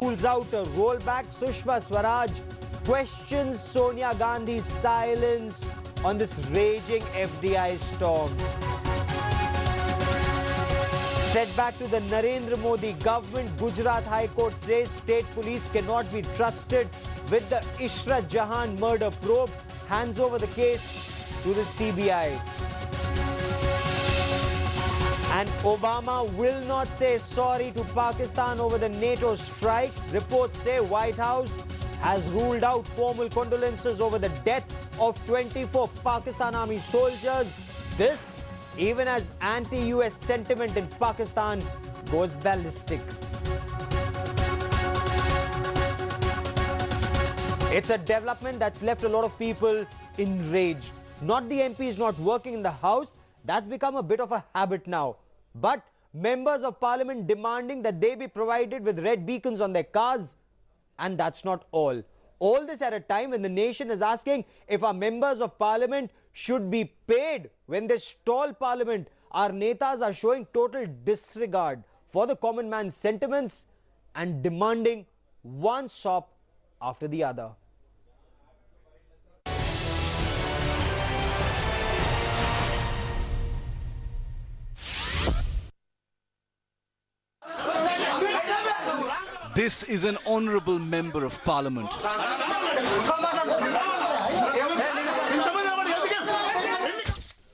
rules out a rollback. Sushma Swaraj questions Sonia Gandhi's silence on this raging FDI storm. Setback to the Narendra Modi government. Gujarat High Court says state police cannot be trusted with the Ishrat Jahan murder probe. Hands over the case to the CBI. And Obama will not say sorry to Pakistan over the NATO strike. Reports say White House has ruled out formal condolences over the death of 24 Pakistan Army soldiers. This even as anti-US sentiment in Pakistan goes ballistic. It's a development that's left a lot of people enraged. Not the MPs not working in the House, that's become a bit of a habit now. But members of Parliament demanding that they be provided with red beacons on their cars. And that's not all. All this at a time when the nation is asking if our members of Parliament should be paid when they stall Parliament. Our netas are showing total disregard for the common man's sentiments and demanding one sop after the other. This is an honourable member of Parliament.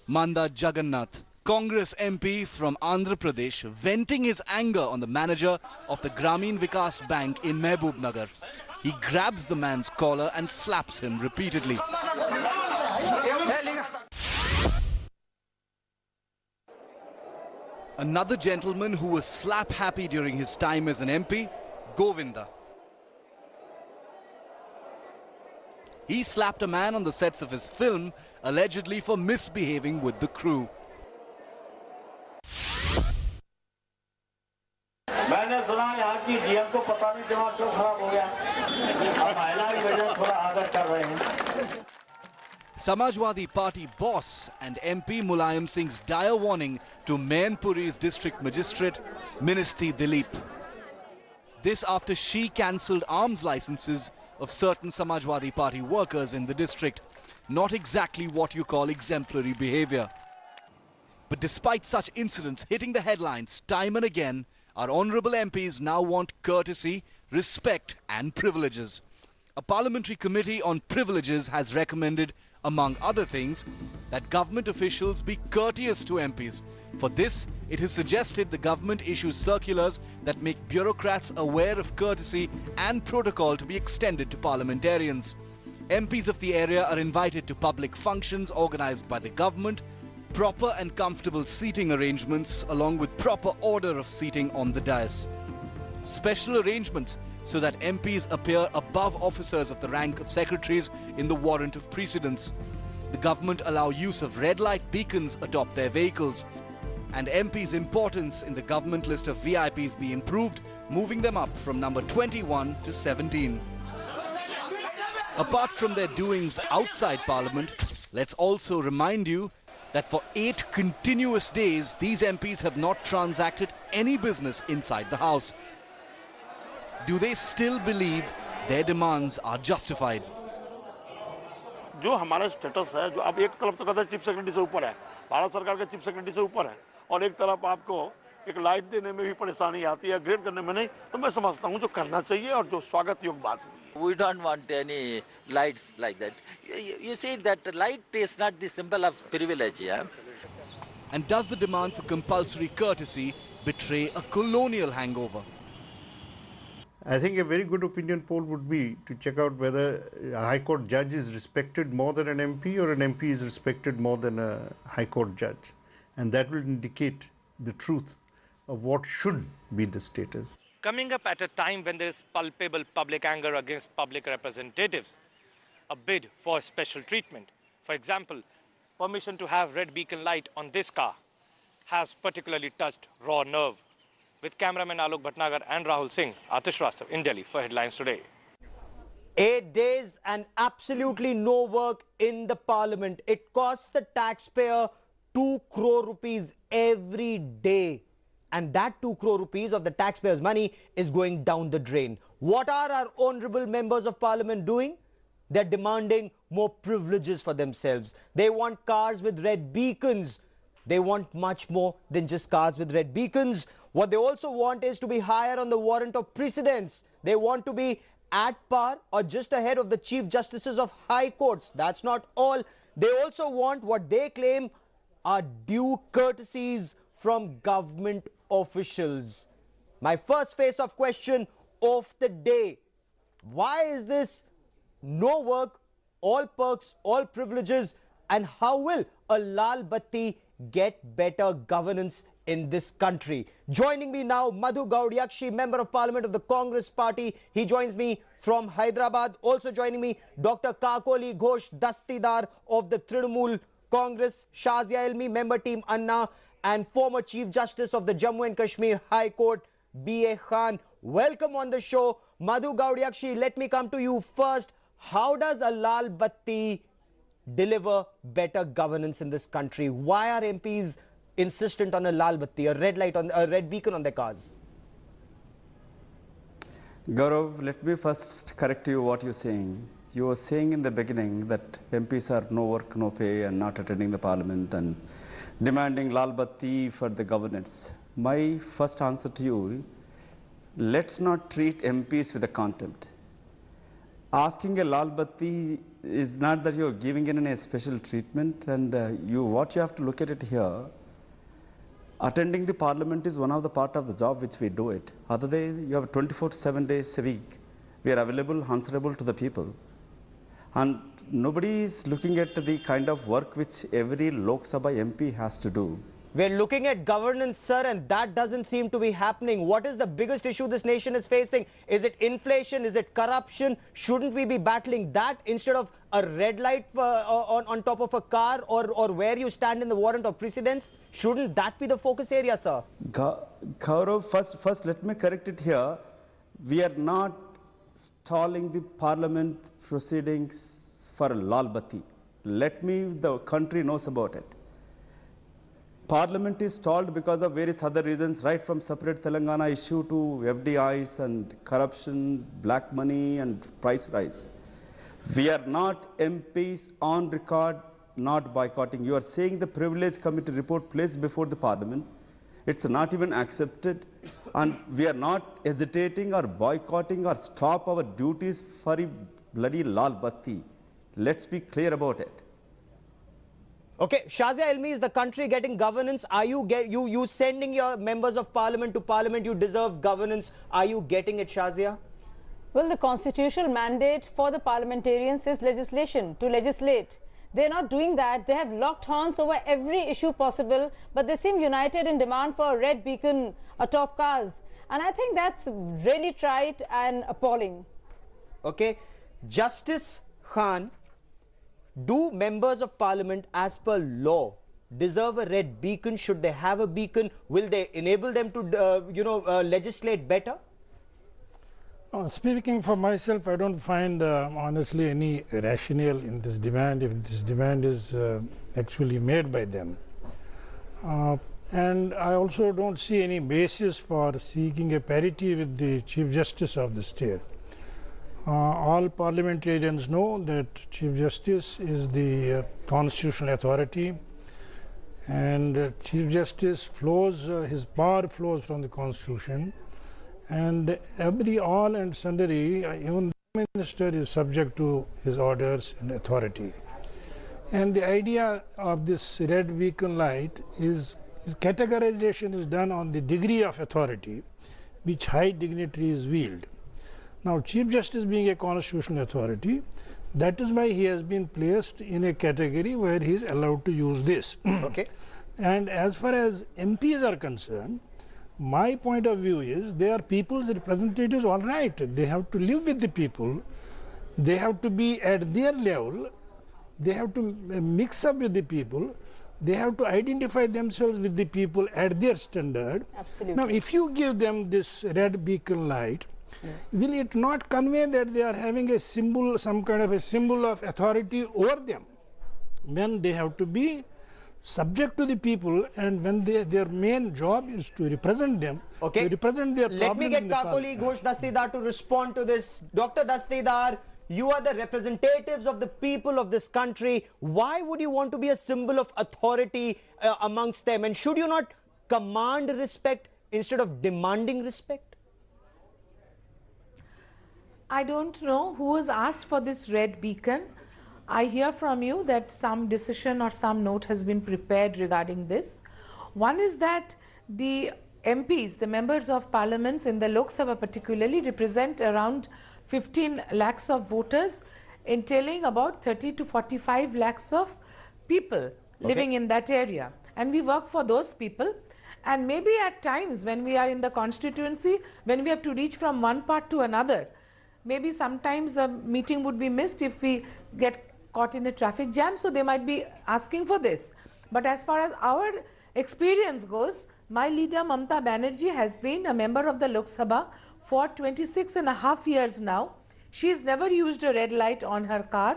Manda Jagannath, Congress MP from Andhra Pradesh, venting his anger on the manager of the Grameen Vikas Bank in Mehboob-Nagar. He grabs the man's collar and slaps him repeatedly. Another gentleman who was slap-happy during his time as an MP, Govinda. He slapped a man on the sets of his film, allegedly for misbehaving with the crew. मैंने सुना यहाँ की GM को पता नहीं दिमाग क्यों खराब हो गया। अब महिला की वजह थोड़ा आदर कर रहे हैं। Samajwadi Party boss and MP Mulayam Singh's dire warning to Mainpuri's district magistrate, Ministhi Dilip. This after she cancelled arms licenses of certain Samajwadi Party workers in the district. Not exactly what you call exemplary behaviour. But despite such incidents hitting the headlines time and again, our honourable MPs now want courtesy, respect and privileges. A parliamentary committee on privileges has recommended, among other things, that government officials be courteous to MPs. For this, it has suggested the government issues circulars that make bureaucrats aware of courtesy and protocol to be extended to parliamentarians. MPs of the area are invited to public functions organised by the government, proper and comfortable seating arrangements along with proper order of seating on the dais. Special arrangements so that MPs appear above officers of the rank of secretaries in the warrant of precedence. The government allow use of red light beacons atop their vehicles. And MPs' importance in the government list of VIPs be improved, moving them up from number 21 to 17. Apart from their doings outside Parliament, let's also remind you that for 8 continuous days, these MPs have not transacted any business inside the House. Do they still believe their demands are justified? जो हमारा status है, जो अब एक तरफ तो कहते हैं चीफ सेक्रेटरी से ऊपर है, भारत सरकार के चीफ सेक्रेटरी से ऊपर है, और एक तरफ आपको एक लाइट देने में भी परेशानी आती है, ग्रेड करने में नहीं, तो मैं समझता हूँ जो करना चाहिए और जो स्वागत योग्य बात हुई। We don't want any lights like that. You see that light is not the symbol of privilege, yeah? And does the demand for compulsory courtesy betray a colonial hangover? I think a very good opinion poll would be to check out whether a High Court judge is respected more than an MP or an MP is respected more than a High Court judge. And that will indicate the truth of what should be the status. Coming up at a time when there is palpable public anger against public representatives, a bid for special treatment. For example, permission to have red beacon light on this car has particularly touched raw nerve. With cameraman Alok Bhatnagar and Rahul Singh, Atish Rastav in Delhi for Headlines Today. 8 days and absolutely no work in the Parliament. It costs the taxpayer 2 crore rupees every day. And that 2 crore rupees of the taxpayers' money is going down the drain. What are our honorable members of parliament doing? They're demanding more privileges for themselves. They want cars with red beacons. They want much more than just cars with red beacons. What they also want is to be higher on the warrant of precedence. They want to be at par or just ahead of the chief justices of high courts. That's not all. They also want what they claim are due courtesies from government officials. My first face-off question of the day: why is this no work, all perks, all privileges, and how will a Lal Batti get better governance in this country? Joining me now, Madhu Gaudiakshi, Member of Parliament of the Congress Party. He joins me from Hyderabad. Also joining me, Dr. Kakoli Ghosh Dastidar of the Trinamool Congress, Shazia Elmi, Member Team Anna, and former Chief Justice of the Jammu and Kashmir High Court, B.A. Khan. Welcome on the show. Madhu Gaudiakshi, let me come to you first. How does a Lal Batti deliver better governance in this country? Why are MPs insistent on a Lal Batti, a red light, on a red beacon on their cars? Gaurav, let me first correct you what you're saying. You were saying in the beginning that MPs are no work, no pay and not attending the parliament and demanding Lal Batti for the governance. My first answer to you, let's not treat MPs with a contempt. Asking a Lal Batti is not that you're giving in a special treatment, and what you have to look at it here, attending the parliament is one of the part of the job which we do it. Other day, you have 24/7 days a week. We are available, answerable to the people. And nobody is looking at the kind of work which every Lok Sabha MP has to do. We're looking at governance, sir, and that doesn't seem to be happening. What is the biggest issue this nation is facing? Is it inflation? Is it corruption? Shouldn't we be battling that instead of a red light on top of a car, or where you stand in the warrant of precedence? Shouldn't that be the focus area, sir? Gaurav, first let me correct it here. We are not stalling the parliament proceedings for Lal Batti. The country knows about it. Parliament is stalled because of various other reasons, right from separate Telangana issue to FDIs and corruption, black money and price rise. We are not MPs on record not boycotting. You are saying the privilege committee report placed before the parliament. It's not even accepted, and we are not hesitating or boycotting or stop our duties for a bloody Lal Batti. Let's be clear about it. Okay, Shazia Elmi, is the country getting governance? Are you sending your members of parliament to parliament? You deserve governance. Are you getting it, Shazia? Well, the constitutional mandate for the parliamentarians is legislation, to legislate. They're not doing that. They have locked horns over every issue possible, but they seem united in demand for a red beacon atop cars. And I think that's really trite and appalling. Okay, Justice Khan, do members of parliament as per law deserve a red beacon? Should they have a beacon? Will they enable them to, legislate better? Speaking for myself, I don't find honestly any rationale in this demand if this demand is actually made by them. And I also don't see any basis for seeking a parity with the Chief Justice of the state. All parliamentarians know that Chief Justice is the constitutional authority, and Chief Justice his power flows from the Constitution, and all and sundry, even the minister is subject to his orders and authority. And the idea of this red beacon light is categorization is done on the degree of authority which high dignitaries wield. Now, Chief Justice being a constitutional authority, that is why he has been placed in a category where he is allowed to use this. Okay. And as far as MPs are concerned, my point of view is they are people's representatives, all right. They have to live with the people. They have to be at their level. They have to mix up with the people. They have to identify themselves with the people at their standard. Absolutely. Now, if you give them this red beacon light, yes, will it not convey that they are having a symbol, some kind of a symbol of authority over them? Then they have to be subject to the people, and when their main job is to represent them, okay, to represent their let me get problems in the Kakoli Ghosh Dastidar to respond to this. Dr. Dastidar, you are the representatives of the people of this country. Why would you want to be a symbol of authority amongst them? And should you not command respect instead of demanding respect? I don't know who has asked for this red beacon. I hear from you that some decision or some note has been prepared regarding this. One is that the MPs, the members of parliaments in the Lok Sabha particularly, represent around 15 lakhs of voters, entailing about 30 to 45 lakhs of people living in that area. And we work for those people. And maybe at times when we are in the constituency, when we have to reach from one part to another, maybe sometimes a meeting would be missed if we get caught in a traffic jam, so they might be asking for this. But as far as our experience goes, my leader Mamata Banerjee has been a member of the Lok Sabha for 26.5 years now. She has never used a red light on her car.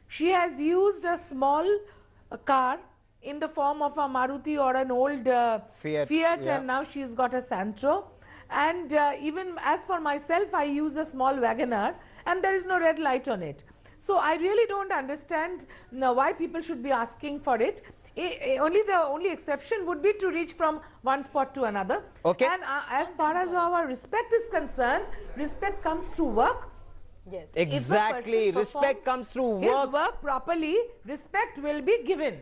She has used a small car in the form of a Maruti or an old Fiat, yeah. And now she's got a Santro. And even as for myself, I use a small Wagoner and there is no red light on it. So I really don't understand why people should be asking for it. The only exception would be to reach from one spot to another. Okay. And as far as our respect is concerned, respect comes through work. Yes. Exactly. Respect comes through work. His work properly, respect will be given.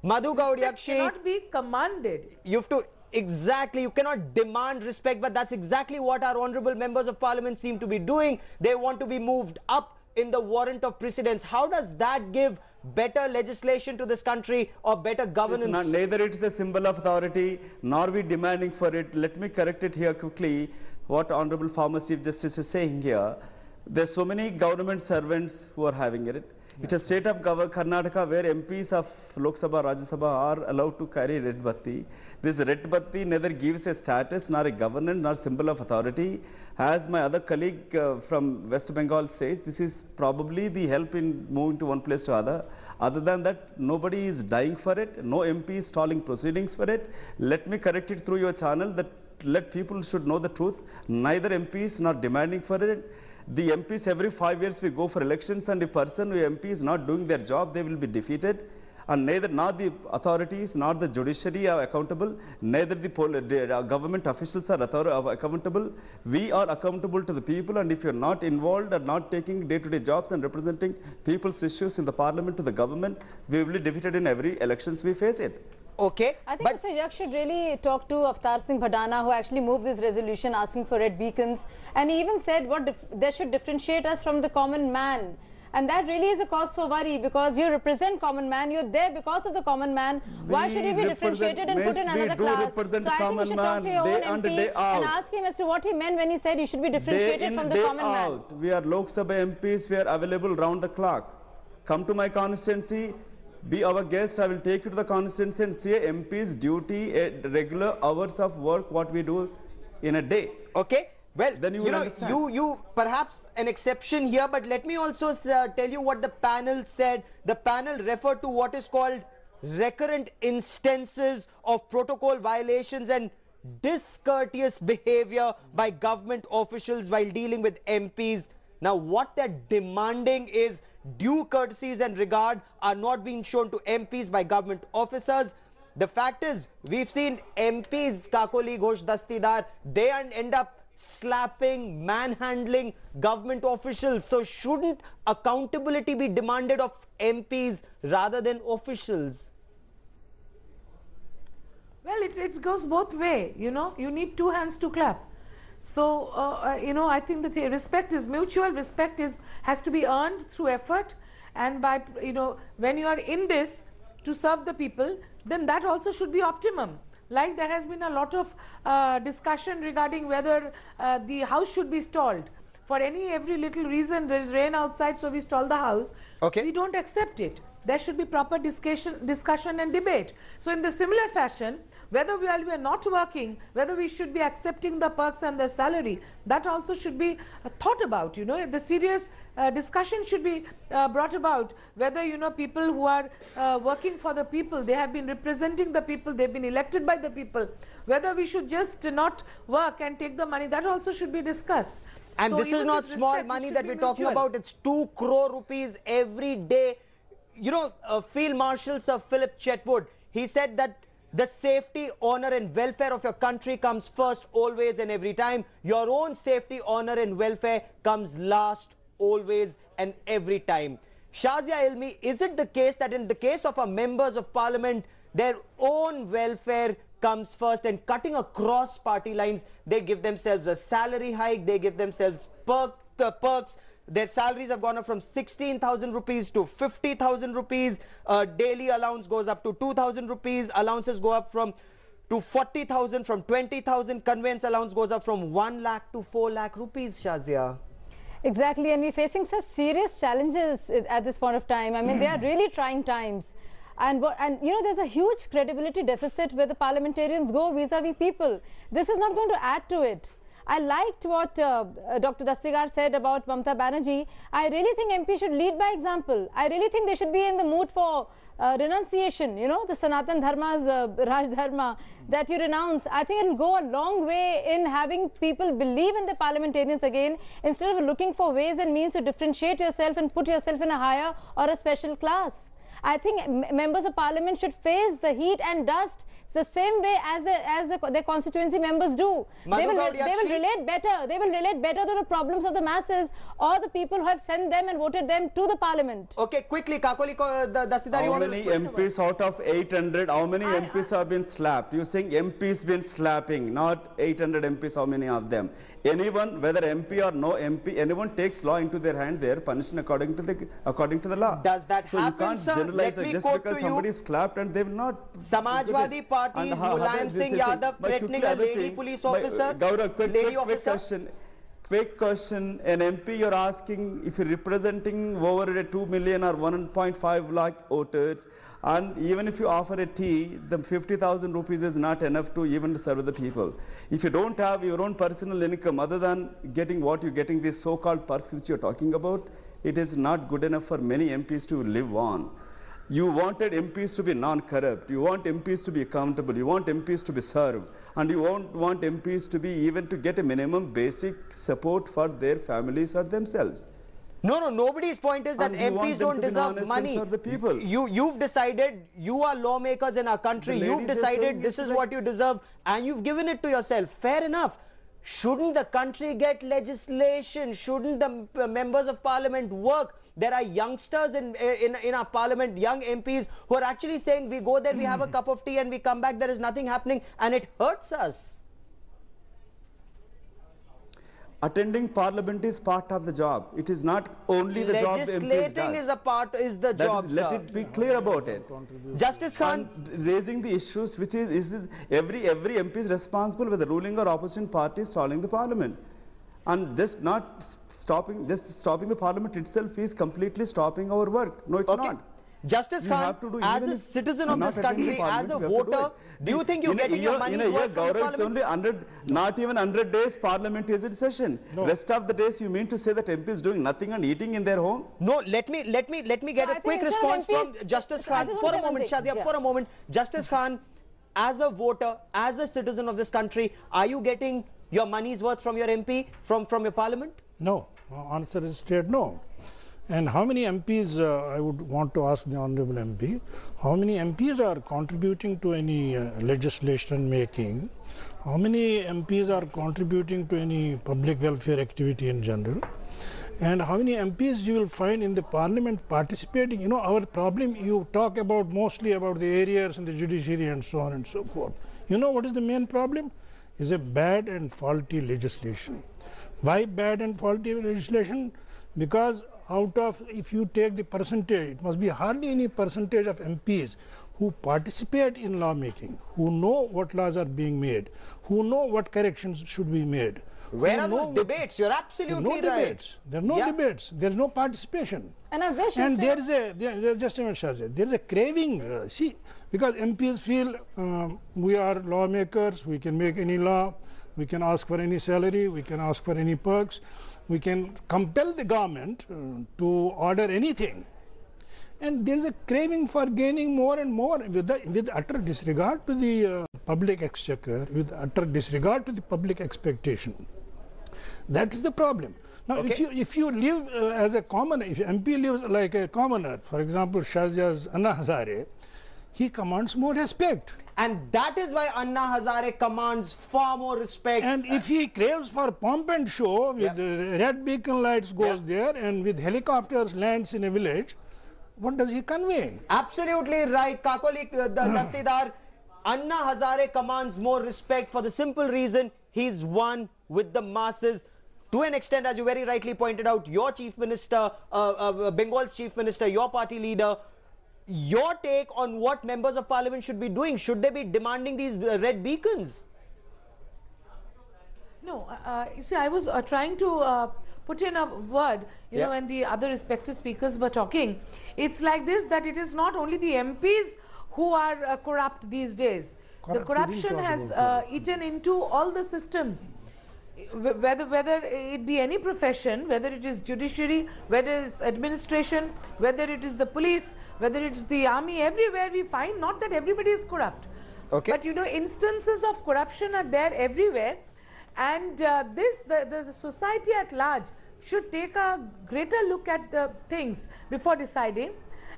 Madhu Gaudiakshi cannot be commanded. You have to, exactly, you cannot demand respect, but that's exactly what our honorable members of parliament seem to be doing. They want to be moved up in the warrant of precedence. How does that give better legislation to this country or better governance? Neither it is a symbol of authority, nor we demanding for it. Let me correct it here quickly. What Honorable former Chief Justice is saying here, there's so many government servants who are having it. It's a state of Karnataka where MPs of Lok Sabha, Rajya Sabha are allowed to carry red batti. This red batti neither gives a status nor a governance nor symbol of authority. As my other colleague from West Bengal says, this is probably the help in moving to one place to other. Other than that, nobody is dying for it. No MP is stalling proceedings for it. Let me correct it through your channel that let people should know the truth. Neither MP is not demanding for it. The MPs every 5 years we go for elections, and if person who MP is not doing their job, they will be defeated. And neither not the authorities nor the judiciary are accountable, neither the government officials are accountable. We are accountable to the people, and if you are not involved and not taking day-to-day jobs and representing people's issues in the parliament to the government, we will be defeated in every elections we face it. Okay. I think Mr. Yaksh should really talk to Avtar Singh Bhadana, who actually moved this resolution asking for red beacons, and he even said they should differentiate us from the common man. And that really is a cause for worry, because you represent common man, you're there because of the common man. Why should you be differentiated and put in another class? So I think you should talk to your own MP and ask him as to what he meant when he said you should be differentiated from the common man. We are Lok Sabha MPs, we are available round the clock. Come to my constituency, be our guest, I will take you to the constituency and see MP's duty, regular hours of work, what we do in a day. Okay. Well, then you know, you perhaps an exception here, but let me also tell you what the panel said. The panel referred to what is called recurrent instances of protocol violations and discourteous behavior by government officials while dealing with MPs. Now, what they're demanding is due courtesies and regard are not being shown to MPs by government officers. The fact is, we've seen MPs, Kakoli Ghosh Dastidar, they end up slapping, manhandling government officials. So shouldn't accountability be demanded of MPs rather than officials? Well, it goes both ways, you know. You need two hands to clap. So, you know, I think that respect is mutual. Respect has to be earned through effort. And by, you know, when you are in this to serve the people, then that also should be optimum. Like there has been a lot of discussion regarding whether the house should be stalled. For every little reason, there is rain outside, so we stall the house. Okay. We don't accept it. There should be proper discussion and debate. So in the similar fashion, Whether we are not working, whether we should be accepting the perks and the salary, that also should be thought about. You know, the serious discussion should be brought about. Whether, you know, people who are working for the people, they have been representing the people, they've been elected by the people. Whether we should just not work and take the money, that also should be discussed. And So this is even not this small respect, money it that should we're be talking mutual. about. It's 2 crore rupees every day. You know, Field Marshal Sir Philip Chetwood, he said that the safety, honor and welfare of your country comes first, always and every time. Your own safety, honor and welfare comes last, always and every time. Shazia Ilmi, is it the case that in the case of our members of parliament, their own welfare comes first, and cutting across party lines, they give themselves a salary hike, they give themselves perks. Their salaries have gone up from 16,000 rupees to 50,000 rupees. Daily allowance goes up to 2,000 rupees. Allowances go up to 40,000, from 20,000. Conveyance allowance goes up from 1 lakh to 4 lakh rupees, Shazia. Exactly, and we're facing such serious challenges at this point of time. I mean, they are really trying times. And you know, there's a huge credibility deficit where the parliamentarians go vis-a-vis people. This is not going to add to it. I liked what Dr. Dastigar said about Mamata Banerjee. I really think MP should lead by example. I really think they should be in the mood for renunciation, you know, the Sanatan Dharma's Raj Dharma that you renounce. I think it will go a long way in having people believe in the parliamentarians again, instead of looking for ways and means to differentiate yourself and put yourself in a higher or a special class. I think members of parliament should face the heat and dust the same way as their constituency members do. They will relate better. They will relate better to the problems of the masses or the people who have sent them and voted them to the parliament. Okay, quickly, Kakoli Dastidar, how many MPs out of 800, how many MPs have been slapped? You're saying MPs been slapping, not 800 MPs, how many of them? Anyone, whether MP or no MP, anyone takes law into their hand, they are punished according to the law. Does that happen, sir? Generalize Let me just quote because to you. somebody is slapped and they will not. Samajwadi Party's Mulayam Singh Yadav threatening a lady police officer. Gaurav, quick question. An MP, you're asking if you're representing over 2 million or 1.5 lakh voters, and even if you offer a tea, the 50,000 rupees is not enough to even serve the people. If you don't have your own personal income, other than getting what you're getting, these so-called perks which you're talking about, it is not good enough for many MPs to live on. You wanted MPs to be non-corrupt, you want MPs to be accountable, you want MPs to be served, and you won't want MPs to be even to get a minimum basic support for their families or themselves. No, nobody's point is that MPs don't deserve money. You've decided, you are lawmakers in our country, you've decided this is what you deserve and you've given it to yourself. Fair enough. Shouldn't the country get legislation? Shouldn't the members of parliament work? There are youngsters in our parliament, young MPs who are actually saying we go there, we have a cup of tea and we come back, there is nothing happening, and it hurts us. Attending parliament is part of the job. It is not only the job the MPs Legislating is the job, sir. Let it be clear about it. Justice Khan. And raising the issues which is every MP is responsible with the ruling or opposition party stalling the parliament. And just not stopping the parliament itself is completely stopping our work. No, it's not. Justice Khan, as a citizen of this country, as a voter, do you think you're getting your money's worth from the parliament? Only not even 100 days parliament is in session. No. Rest of the days you mean to say that MP is doing nothing and eating in their home? No, let me get a quick response from Justice Khan. For a moment, Shazia, for a moment. Justice Khan, as a voter, as a citizen of this country, are you getting your money's worth from your MP, from your parliament? No. Answer is straight no. And how many MPs, I would want to ask the Honorable MP, how many MPs are contributing to any legislation making? How many MPs are contributing to any public welfare activity in general? And how many MPs you will find in the parliament participating? You know, our problem, you talk about mostly about the areas and the judiciary and so on and so forth. You know what is the main problem? Is a bad and faulty legislation. Why bad and faulty legislation? Because out of, if you take the percentage, it must be hardly any percentage of MPs who participate in lawmaking, who know what laws are being made, who know what corrections should be made, Where are those debates? You're absolutely right. Debates. There are no debates. There is no participation. And I wish. And there is just a minute, Shahzad. There is a craving. See, because MPs feel we are lawmakers. We can make any law. We can ask for any salary. We can ask for any perks. We can compel the government to order anything. And there is a craving for gaining more and more with utter disregard to the public exchequer, with utter disregard to the public expectation. That is the problem. Now, if you live as a commoner, if MP lives like a commoner, for example, Shahzad's Anna Hazare, he commands more respect. And that is why Anna Hazare commands far more respect. And if he craves for pomp and show, with red beacon lights goes there, and with helicopters lands in a village, what does he convey? Absolutely right, Kakoli Dastidar. Anna Hazare commands more respect for the simple reason he's one with the masses. To an extent, as you very rightly pointed out, your chief minister, Bengal's chief minister, your party leader, your take on what members of parliament should be doing? Should they be demanding these red beacons? No, you see, I was trying to put in a word, you know, when the other respected speakers were talking. It's like this, that it is not only the MPs who are corrupt these days. The corruption has eaten into all the systems. Whether it be any profession, whether it is judiciary, whether it's administration, whether it is the police, whether it is the army, everywhere we find not that everybody is corrupt. But you know, instances of corruption are there everywhere, and the society at large should take a greater look at the things before deciding.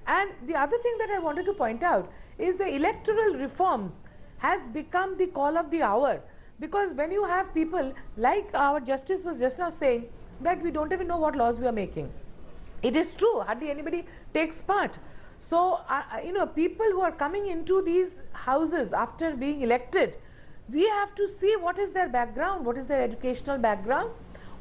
And the other thing that I wanted to point out is the electoral reforms has become the call of the hour. Because when you have people like our justice was just now saying that we don't even know what laws we are making. It is true, hardly anybody takes part. So, you know, people who are coming into these houses after being elected, we have to see what is their background, what is their educational background,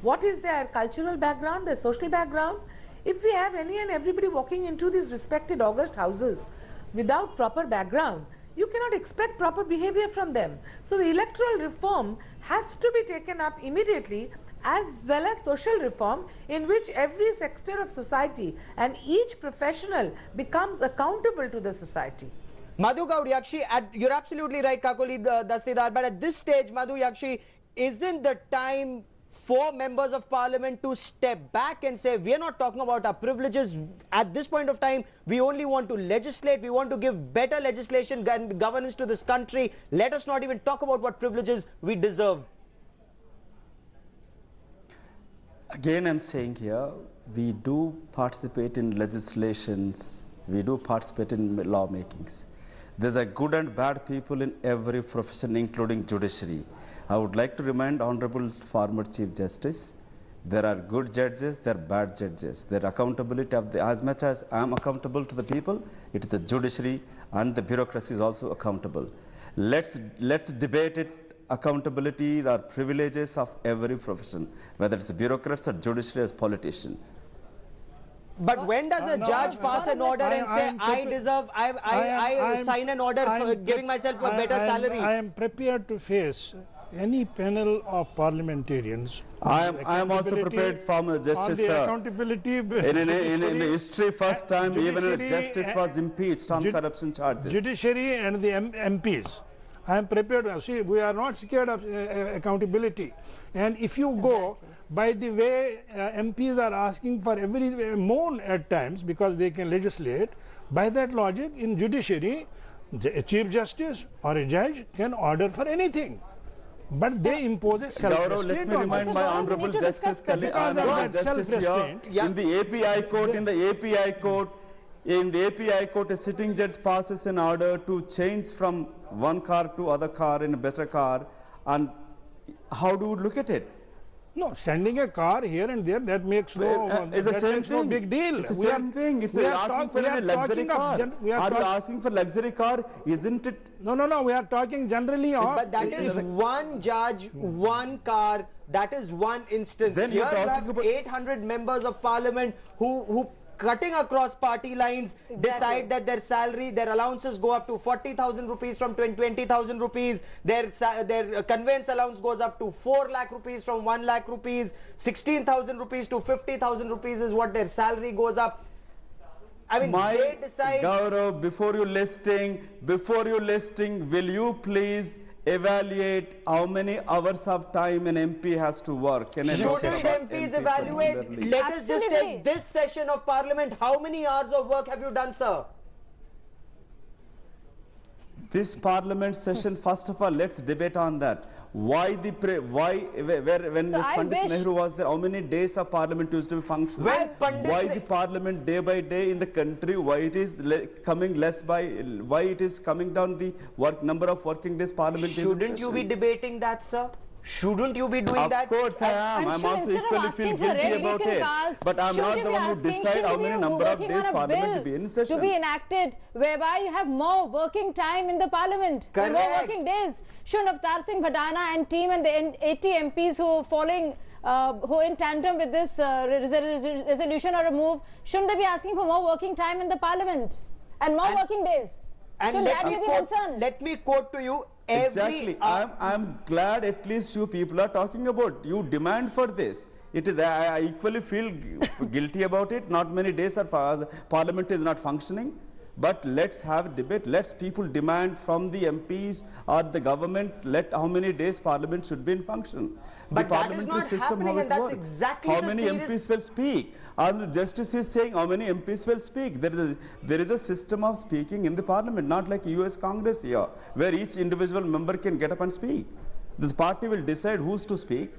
what is their cultural background, their social background. If we have any and everybody walking into these respected august houses without proper background, you cannot expect proper behavior from them. So the electoral reform has to be taken up immediately, as well as social reform, in which every sector of society and each professional becomes accountable to the society. Madhu Gaudiakshi, you're absolutely right, Kakoli Dastidar, but at this stage, Madhu Yakshi, isn't the time for members of parliament to step back and say, we are not talking about our privileges at this point of time, we only want to legislate, we want to give better legislation and governance to this country, let us not even talk about what privileges we deserve? Again, I'm saying here, we do participate in legislations, we do participate in lawmakings. There's a good and bad people in every profession, including judiciary. I would like to remind Honorable former Chief Justice, there are good judges, there are bad judges. Their accountability of as much as I am accountable to the people, it is the judiciary and the bureaucracy is also accountable. Let's debate it, accountability, the privileges of every profession, whether it's bureaucrats or judiciary as politician. But when does a judge pass an order and say, I sign an order for giving myself a better salary? I am prepared to face any panel of parliamentarians. I am also prepared, former Justice, sir. Accountability in the history, first time even a justice was impeached on corruption charges. Judiciary and the MPs. I am prepared to see, we are not scared of accountability. And if you go by the way MPs are asking for every moan at times because they can legislate, by that logic in judiciary, a chief justice or a judge can order for anything. But they impose a self-restraint. Let me remind my Honorable Justice colleague, in the API court, a sitting judge passes an order to change from one car to other car in a better car. And how do you look at it? No, sending a car here and there, that makes no big deal. We are asking for a luxury car. Are you asking for luxury car? Isn't it? No. We are talking generally of. But that is one judge, one car. That is one instance. Then here you have 800 members of parliament who cutting across party lines, decide that their salary, their allowances go up to 40,000 rupees from 20,000 rupees, their conveyance allowance goes up to 4 lakh rupees from 1 lakh rupees, 16,000 rupees to 50,000 rupees is what their salary goes up. I mean, they decide. Gaurav, before you listing, will you please evaluate how many hours of time an MP has to work? Shouldn't MPs evaluate? Let us just take this session of Parliament. How many hours of work have you done, sir? This Parliament session, first of all, let's debate on that. When Pandit Nehru was there, how many days of Parliament used to function? Why the Parliament day by day in the country? Why it is coming less by? Why it is coming down the number of working days Parliament? Shouldn't you be debating that, sir? Shouldn't you be doing that? Of course I am. I'm also equally feel guilty about it. But I'm not the one who decide how many number of days Parliament to be in session. To be enacted, whereby you have more working time in the Parliament, more working days. Shouldn't Avtar Singh Bhadana and team and the 80 MPs who are following, who are in tandem with this resolution or a move, shouldn't they be asking for more working time in the Parliament and more working days? And let me quote to you. Exactly. I'm glad at least you people are talking about. You demand for this. It is. I equally feel guilty about it. Not many days are Parliament is not functioning. But let's have a debate. Let's people demand from the MPs or the government. How many days Parliament should be in function. But the parliamentary system, how it works. Exactly how many MPs will speak? The Justice is saying how many MPs will speak. There is a system of speaking in the Parliament, not like US Congress here, where each individual member can get up and speak. This party will decide who's to speak.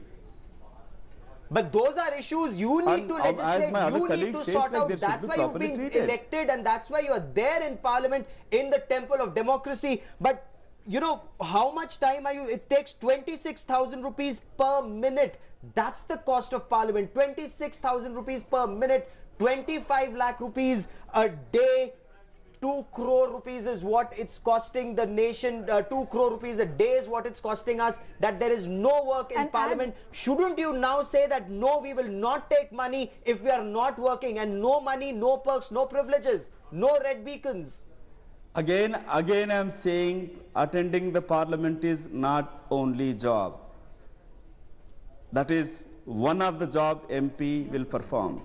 But those are issues you need to legislate, you need to sort out. That's why you've been elected and that's why you are there in Parliament, in the temple of democracy. But you know, how much time are you? It takes 26,000 rupees per minute. That's the cost of Parliament. 26,000 rupees per minute, 25 lakh rupees a day. 2 crore rupees is what it's costing the nation. 2 crore rupees a day is what it's costing us. That there is no work in Parliament. Shouldn't you now say that no, we will not take money if we are not working, and no money, no perks, no privileges, no red beacons? Again I'm saying attending the Parliament is not only job. That is one of the job MP will perform.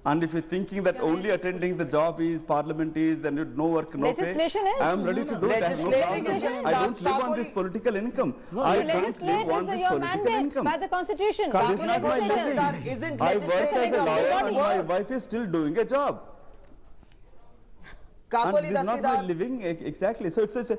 And if you're thinking that only attending the job is Parliament is, then no work, no pay. I am ready to do that. I don't live on this political income. I don't live on this political income. By the Constitution. This is not my living. I work as a lawyer and my wife is still doing a job. And this is not my living, exactly. So it's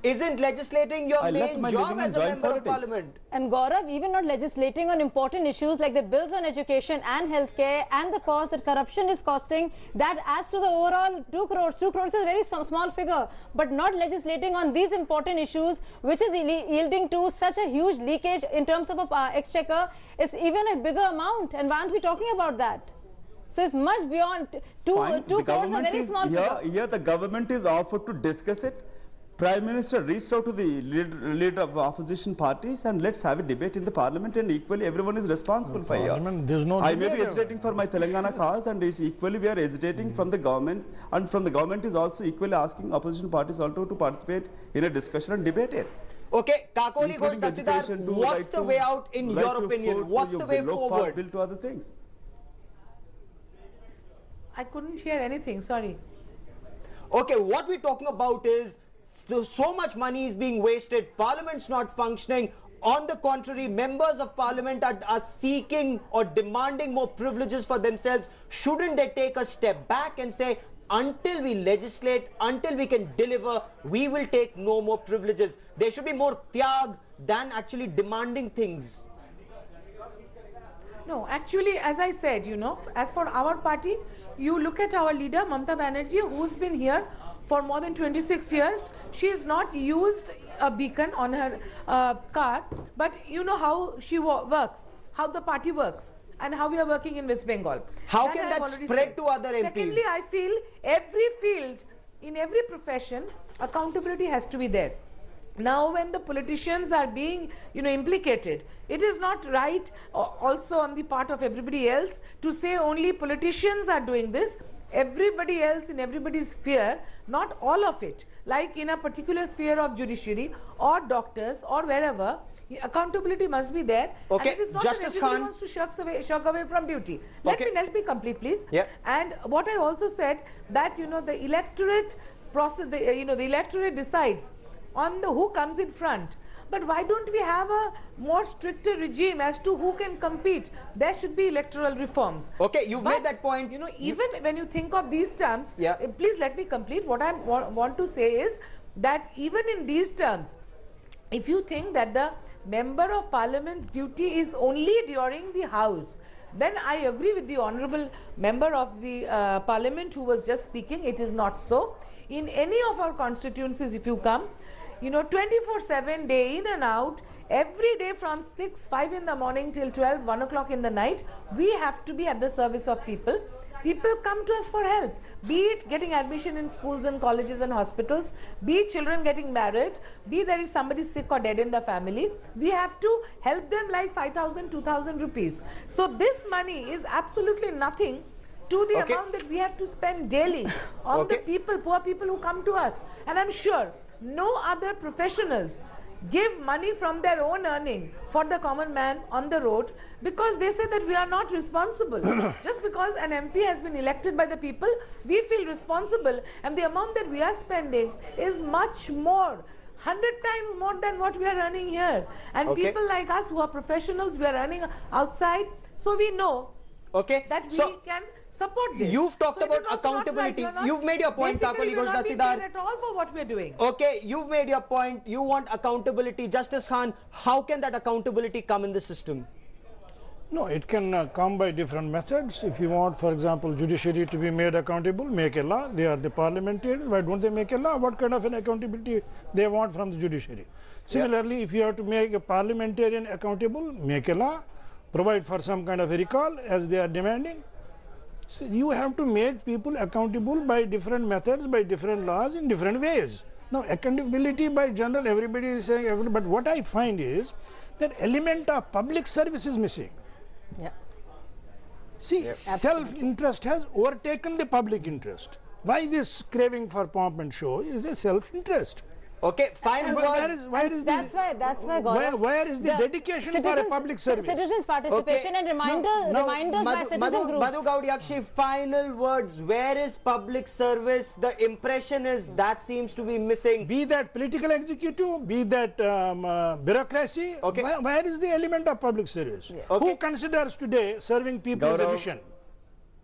isn't legislating your main job as a member of Parliament? And Gaurav, even not legislating on important issues like the bills on education and healthcare and the cost that corruption is costing, that adds to the overall 2 crores. 2 crores is a very small figure, but not legislating on these important issues, which is yielding to such a huge leakage in terms of exchequer, is even a bigger amount. And why aren't we talking about that? So it's much beyond 2 crores, a very small figure. Here the government is offered to discuss it. Prime Minister reached out to the leader of opposition parties and let's have a debate in the Parliament, and equally everyone is responsible for it. I may be hesitating for my Telangana cause, and equally we are hesitating from the government, and from the government is also equally asking opposition parties also to participate in a discussion and debate it. Okay, Kakoli Ghosh Dassidar, what's the way out in your opinion? What's the way forward? Bill to other things. I couldn't hear anything, sorry. Okay, what we're talking about is so much money is being wasted, Parliament's not functioning. On the contrary, members of Parliament are seeking or demanding more privileges for themselves. Shouldn't they take a step back and say, until we legislate, until we can deliver, we will take no more privileges? There should be more tyag than actually demanding things. No, actually, as I said, you know, as for our party, you look at our leader, Mamata Banerjee, who's been here for more than 26 years. She has not used a beacon on her car, but you know how she works, how the party works, and how we are working in West Bengal. How can that spread to other MPs? Secondly, I feel every field, in every profession, accountability has to be there. Now when the politicians are being, implicated, it is not right also on the part of everybody else to say only politicians are doing this. Everybody else in everybody's sphere, not all of it, like in a particular sphere of judiciary or doctors or wherever, accountability must be there. Okay, and it is not Justice that everybody Khan wants to shirk away from duty. Let me complete, please. Yeah. And what I also said, that the electorate process, the electorate decides on who comes in front. But why don't we have a more stricter regime as to who can compete? There should be electoral reforms. Okay, you've made that point. Even when you think of these terms, yeah. Please let me complete. What I want to say is that even in these terms, if you think that the member of parliament's duty is only during the house, then I agree with the honorable member of the parliament who was just speaking. It is not so. In any of our constituencies, if you come, 24/7, day in and out, every day from 5 in the morning till 12, 1 o'clock in the night, we have to be at the service of people. People come to us for help, be it getting admission in schools and colleges and hospitals, be it children getting married, be there is somebody sick or dead in the family. We have to help them like 5,000, 2,000 rupees. So this money is absolutely nothing to the amount that we have to spend daily on the people, poor people who come to us. And I'm sure no other professionals give money from their own earning for the common man on the road, because they say that we are not responsible. Just because an MP has been elected by the people, we feel responsible, and the amount that we are spending is much more, 100 times more than what we are earning here. And people like us who are professionals, we are earning outside, so we know that we can support this. You've talked about accountability. You've made your point, Kakoli Ghosh Dastidar. At all for what we're doing. Okay, you've made your point. You want accountability. Justice Khan, how can that accountability come in the system? No, it can come by different methods. If you want, for example, judiciary to be made accountable, make a law. They are the parliamentarians. Why don't they make a law? What kind of an accountability they want from the judiciary? Similarly, if you have to make a parliamentarian accountable, make a law. Provide for some kind of a recall as they are demanding. So you have to make people accountable by different methods, by different laws, in different ways. Now, accountability by general, everybody is saying, but what I find is that element of public service is missing. Yeah. See, self-interest has overtaken the public interest. Why this craving for pomp and show is a self-interest. Okay, fine. That's why, Gaurav, where is the dedication for a public service? Citizens' participation and reminders by citizen groups. Madhu Gaudiakshi, final words. Where is public service? The impression is that seems to be missing. Be that political executive, be that bureaucracy. Where is the element of public service? Who considers today serving people as a mission?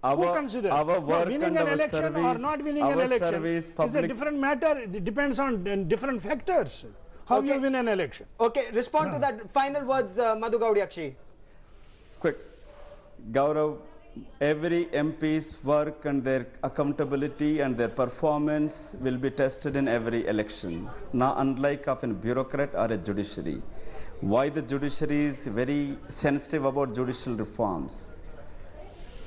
Who considers? Winning an election or not winning an election is a different matter. It depends on different factors. How you win an election. Okay, respond to that. Final words, Madhu Gaudiakshi. Quick. Gaurav, every MP's work and their accountability and their performance will be tested in every election. Now, unlike of a bureaucrat or a judiciary. Why the judiciary is very sensitive about judicial reforms.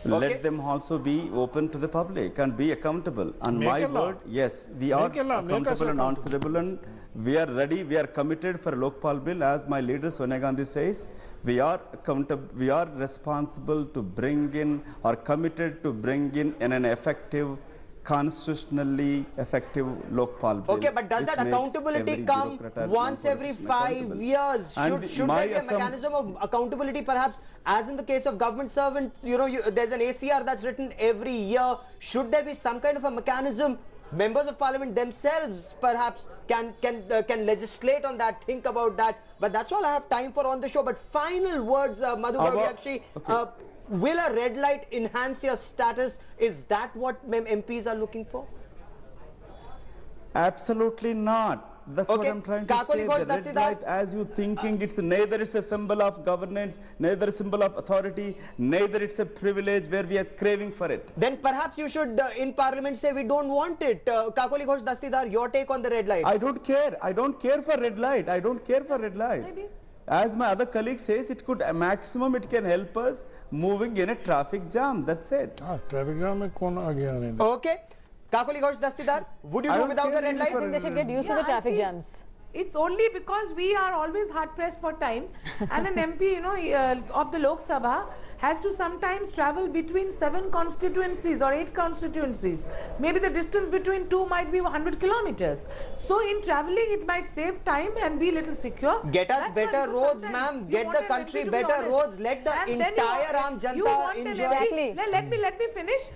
Let them also be open to the public and be accountable. And my word, yes, we are accountable and answerable, and we are ready, we are committed for Lokpal bill. As my leader Sonia Gandhi says, we are accountable, we are responsible to bring in, or committed to bring in an effective, constitutionally effective Lokpal bill. Okay, but does that accountability come once every 5 years? Should there be a mechanism of accountability, perhaps, as in the case of government servants? There's an ACR that's written every year. Should there be some kind of a mechanism? Members of parliament themselves perhaps can legislate on that, think about that. But that's all I have time for on the show. But final words, Madhu Gaudiakshi. Will a red light enhance your status? Is that what MPs are looking for? Absolutely not. That's what I'm trying to say. The red light, as you thinking, it's neither it's a symbol of governance, neither a symbol of authority, neither it's a privilege where we are craving for it. Then perhaps you should in parliament say we don't want it. Kakoli Ghosh Dastidar, your take on the red light? I don't care. I don't care for red light. I don't care for red light. Maybe. As my other colleague says, it could, maximum it can help us moving in a traffic jam. That's it. Traffic jam mein kaun aa gaya nahi. Okay. Kakoli Ghosh Dastidar, would you do without the red light? I think they should get used to the traffic jams. It's only because we are always hard pressed for time, and an MP, of the Lok Sabha has to sometimes travel between 7 constituencies or 8 constituencies. Maybe the distance between two might be 100 kilometers. So in traveling, it might save time and be a little secure. Get us better roads, ma'am. Get the country better roads. Let the entire Aam Janata enjoy. Exactly. Let me finish.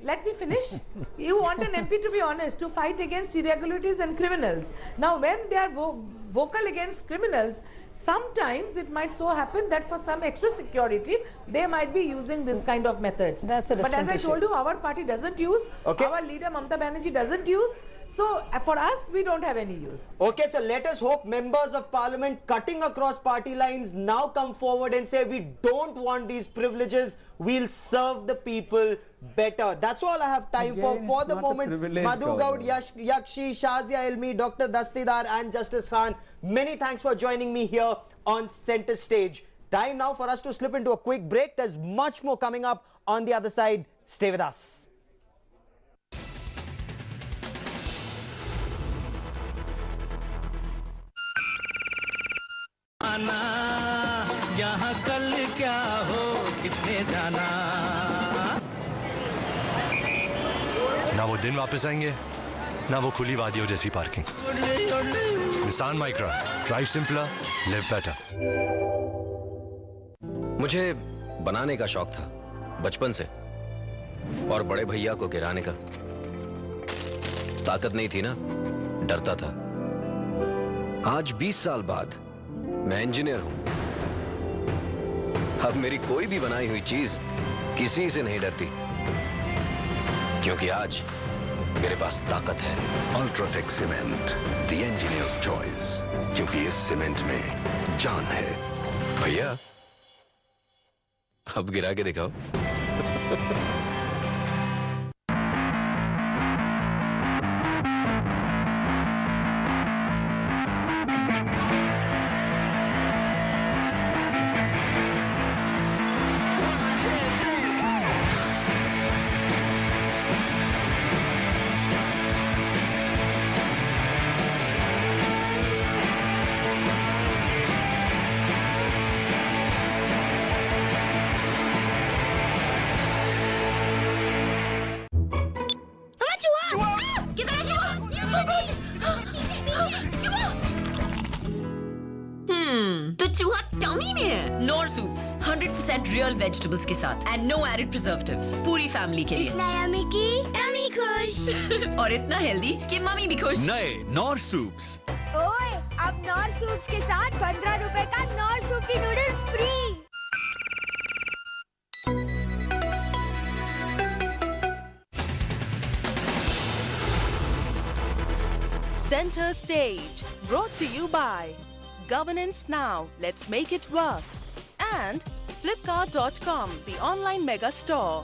Let me finish. You want an MP to be honest, to fight against irregularities and criminals. Now, when they are vocal against criminals, sometimes it might so happen that for some extra security, they might be using this kind of methods. That's a different But as I issue. told you, our party doesn't use, our leader Mamata Banerjee doesn't use. So, for us, we don't have any use. Okay, so let us hope members of parliament cutting across party lines now come forward and say we don't want these privileges, we'll serve the people better. That's all I have time for the moment. Madhu Gaud, Yakshi, Shazia Ilmi, Dr. Dastidar and Justice Khan, many thanks for joining me here on Center Stage. Time now for us to slip into a quick break. There's much more coming up on the other side. Stay with us. यहाँ कल क्या हो किसने जाना ना वो दिन वापस आएंगे ना वो खुली वादियों जैसी parking Nissan Micra drive simpler live better मुझे बनाने का शौक था बचपन से और बड़े भैया को गिराने का ताकत नहीं थी ना डरता था आज 20 साल बाद मैं इंजीनियर हूं अब मेरी कोई भी बनाई हुई चीज किसी से नहीं डरती क्योंकि आज मेरे पास ताकत है UltraTech cement the engineers choice क्योंकि इस सीमेंट में जान है भैया अब गिरा के दिखाओ रियल वेजिटेबल्स के साथ एंड नो एडेड प्रिजर्वेटिव्स पूरी फैमिली के लिए इतना यम्मी कि टमी खुश और इतना हेल्दी कि मम्मी भी खुश नए नॉर सूप्स ओए अब नॉर सूप्स के साथ 15 रुपए का नॉर सूप की noodles free Center Stage brought to you by Governance Now, let's make it work, and Flipkart.com, the online mega store.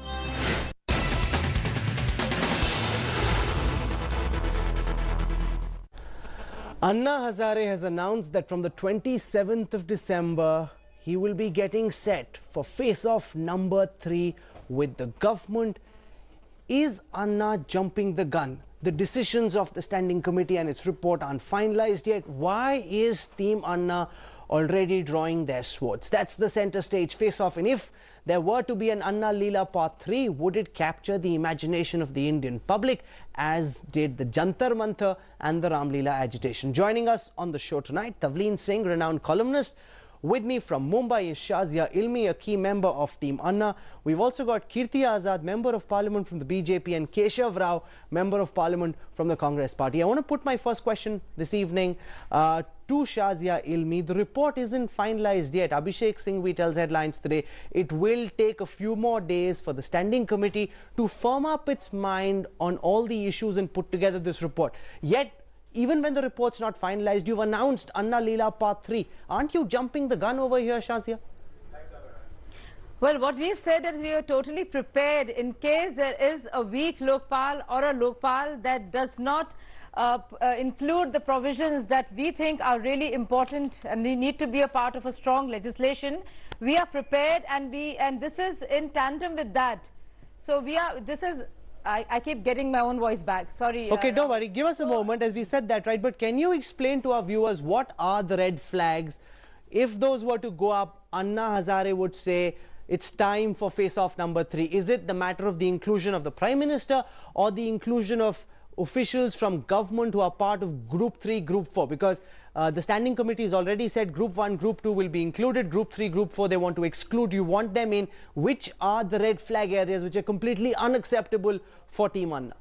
Anna Hazare has announced that from the 27th of December, he will be getting set for face-off number 3 with the government. Is Anna jumping the gun? The decisions of the standing committee and its report aren't finalized yet. Why is Team Anna already drawing their swords? That's the center stage face-off. And if there were to be an Anna Leela Part 3, would it capture the imagination of the Indian public as did the Jantar Mantar and the Ram Leela agitation? Joining us on the show tonight, Tavleen Singh, renowned columnist. With me from Mumbai is Shazia Ilmi, a key member of Team Anna. We've also got Kirti Azad, Member of Parliament from the BJP, and Keshav Rao, Member of Parliament from the Congress Party. I want to put my first question this evening to Shazia Ilmi. The report isn't finalized yet. Abhishek Singhvi tells headlines today it will take a few more days for the standing committee to firm up its mind on all the issues and put together this report. Yet, even when the report's not finalized, you've announced Anna Leela Part 3. Aren't you jumping the gun over here, Shazia? Well, what we've said is we are totally prepared in case there is a weak Lokpal or a Lokpal that does not include the provisions that we think are really important and they need to be a part of a strong legislation. We are prepared, and this is in tandem with that. So this is I keep getting my own voice back. Sorry. Okay, don't worry. Give us a moment as we said that, right? But can you explain to our viewers what are the red flags? If those were to go up, Anna Hazare would say it's time for face-off number 3. Is it the matter of the inclusion of the Prime Minister or the inclusion of officials from government who are part of Group 3, Group 4? Because the standing committee has already said Group 1, Group 2 will be included, Group 3, Group 4 they want to exclude. You want them in. Which are the red flag areas which are completely unacceptable for Team Anna?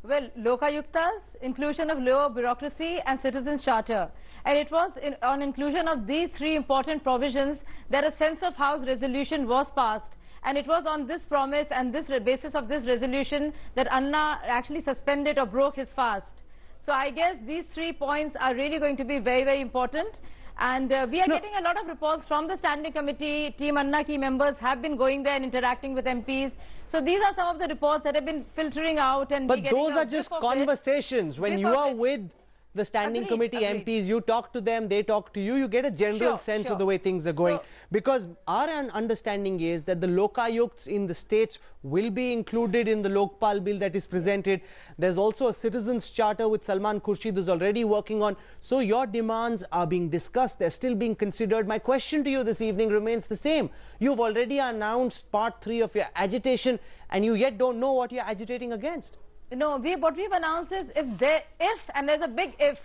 Well, Lokayuktas, inclusion of lower bureaucracy and citizens' charter. And it was on inclusion of these 3 important provisions that a sense of house resolution was passed. And it was on this promise and this basis of this resolution that Anna actually suspended or broke his fast. So I guess these 3 points are really going to be very, very important. And we are getting a lot of reports from the standing committee. Team Anna key members have been going there and interacting with MPs. So these are some of the reports that have been filtering out. And but those are just conversations. When you are with the standing committee MPs, you talk to them, they talk to you, you get a general sense of the way things are going. Because our understanding is that the Lokayukts in the states will be included in the Lokpal bill that is presented. There's also a citizens charter which Salman Khurshid is already working on. So your demands are being discussed, they're still being considered. My question to you this evening remains the same. You've already announced part 3 of your agitation and you yet don't know what you're agitating against. No, what we've announced is and there's a big if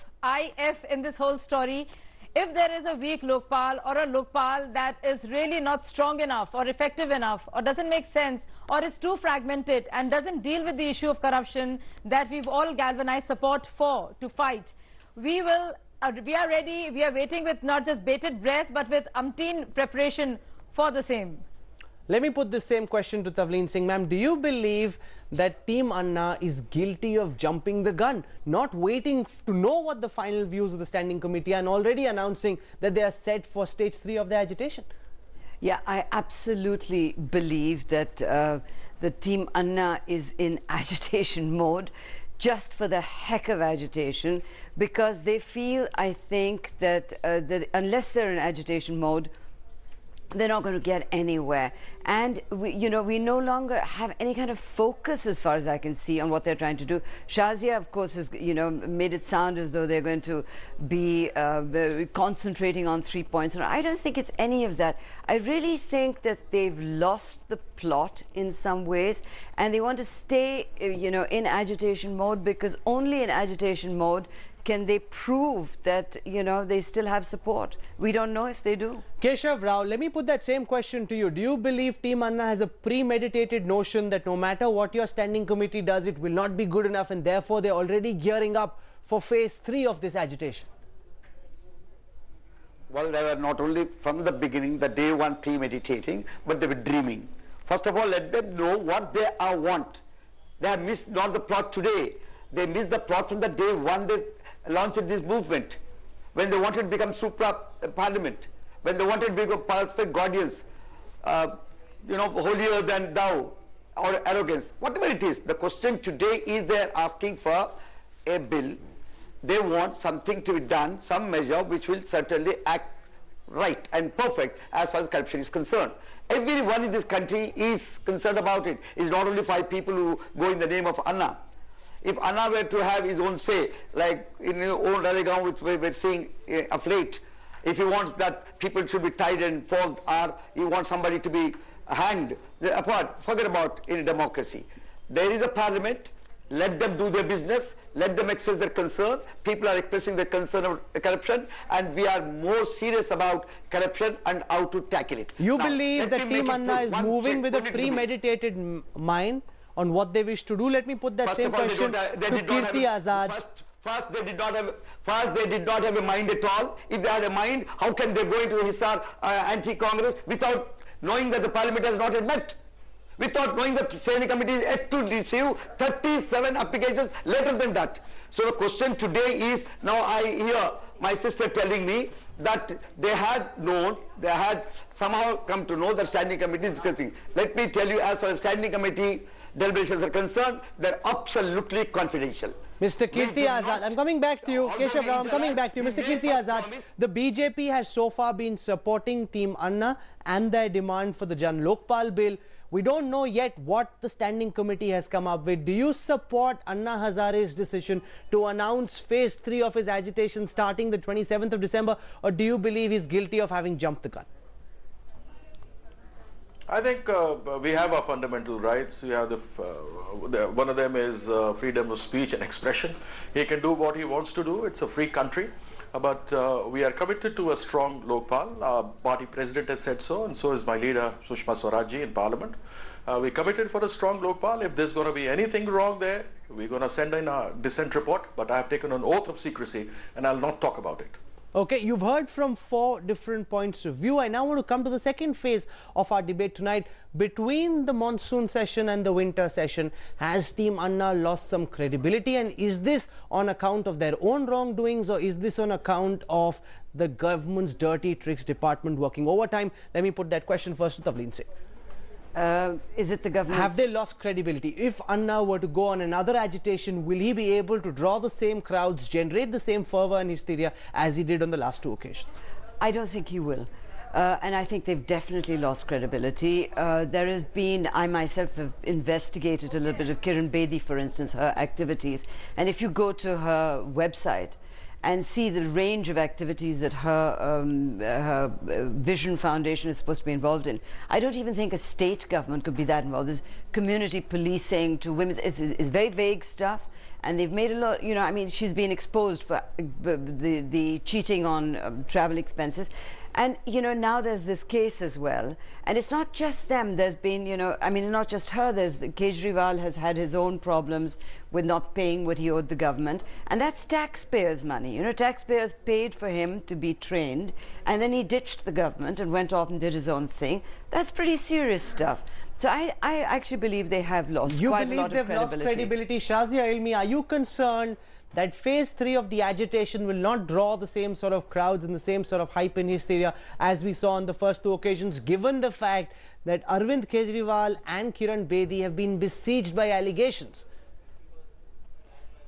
in this whole story, if there is a weak Lokpal or a Lokpal that is really not strong enough or effective enough or doesn't make sense or is too fragmented and doesn't deal with the issue of corruption that we've all galvanized support for to fight, we are ready, we are waiting with not just bated breath but with umpteen preparation for the same. Let me put the same question to Tavleen Singh. Ma'am, do you believe that Team Anna is guilty of jumping the gun, not waiting to know what the final views of the standing committee are and already announcing that they are set for stage 3 of the agitation? Yeah, I absolutely believe that the Team Anna is in agitation mode just for the heck of agitation, because they feel, I think, that unless they're in agitation mode, they're not going to get anywhere. And we no longer have any kind of focus, as far as I can see, on what they're trying to do. Shazia, of course, has made it sound as though they're going to be concentrating on 3 points. And I don't think it's any of that. I really think that they've lost the plot in some ways, and they want to stay, in agitation mode, because only in agitation mode can they prove that, they still have support. We don't know if they do. Keshav Rao, let me put that same question to you. Do you believe Team Anna has a premeditated notion that no matter what your standing committee does, it will not be good enough, and therefore they're already gearing up for phase 3 of this agitation? Well, they were not only from the beginning, the day one premeditating, but they were dreaming. First of all, let them know what they want. They have missed not the plot today. They missed the plot from the day one they launched this movement, when they wanted to become supra-parliament, when they wanted to become perfect guardians, holier than thou, or arrogance, whatever it is. The question today is they're asking for a bill. They want something to be done, some measure which will certainly act right and perfect as far as corruption is concerned. Everyone in this country is concerned about it. It's not only 5 people who go in the name of Anna. If Anna were to have his own say, like in his own Raleigh, which we're seeing of late, if he wants that people should be tied and flogged, or he wants somebody to be hanged, forget about in a democracy. There is a parliament, let them do their business, let them express their concern. People are expressing their concern of corruption, and we are more serious about corruption and how to tackle it. You believe that Team Anna is moving with a premeditated mind on what they wish to do? Let me put that same question to Kirti Azad. First, they did not have a mind at all. If they had a mind, how can they go into the Hisar anti-Congress without knowing that the Parliament has not yet met? Without knowing that the Standing Committee is yet to receive 37 applications later than that. So the question today is, now I hear my sister telling me that they had somehow come to know that Standing Committee is discussing. Let me tell you, as far as Standing Committee deliberations are concerned, they're absolutely confidential. Mr. Kirti Azad, I'm coming back to you. Keshav Rao, I'm coming back to you. Mr. Kirti Azad, the BJP has so far been supporting Team Anna and their demand for the Jan Lokpal bill. We don't know yet what the standing committee has come up with. Do you support Anna Hazare's decision to announce phase 3 of his agitation starting the 27th of December, or do you believe he's guilty of having jumped the gun? I think we have our fundamental rights. We have one of them is freedom of speech and expression. He can do what he wants to do. It's a free country. But we are committed to a strong Lokpal. Our party president has said so, and so is my leader, Sushma Swaraj in Parliament. We're committed for a strong Lokpal. If there's going to be anything wrong there, we're going to send in a dissent report. But I have taken an oath of secrecy, and I'll not talk about it. Okay, you've heard from 4 different points of view. I now want to come to the second phase of our debate tonight. Between the monsoon session and the winter session, has Team Anna lost some credibility? And is this on account of their own wrongdoings, or is this on account of the government's dirty tricks department working overtime? Let me put that question first to Tavleen Singh. Is it the government? Have they lost credibility? If Anna were to go on another agitation, will he be able to draw the same crowds, generate the same fervour and hysteria as he did on the last 2 occasions? I don't think he will. And I think they've definitely lost credibility. There has been, I myself have investigated a little bit of Kiran Bedi, for instance, her activities. And if you go to her website and see the range of activities that her Vision Foundation is supposed to be involved in, I don't even think a state government could be that involved. There's community policing to women. It's very vague stuff. And they've made a lot, you know, I mean, she's been exposed for the cheating on travel expenses. And, you know, now there's this case as well. And it's not just them. There's been, you know, I mean, not just her. Kejriwal has had his own problems with not paying what he owed the government. And that's taxpayers' money. You know, taxpayers paid for him to be trained. And then he ditched the government and went off and did his own thing. That's pretty serious stuff. So I actually believe they have lost quite a lot of credibility. You believe they've lost credibility. Shazia Ilmi, are you concerned that phase 3 of the agitation will not draw the same sort of crowds and the same sort of hype and hysteria as we saw on the first 2 occasions, given the fact that Arvind Kejriwal and Kiran Bedi have been besieged by allegations?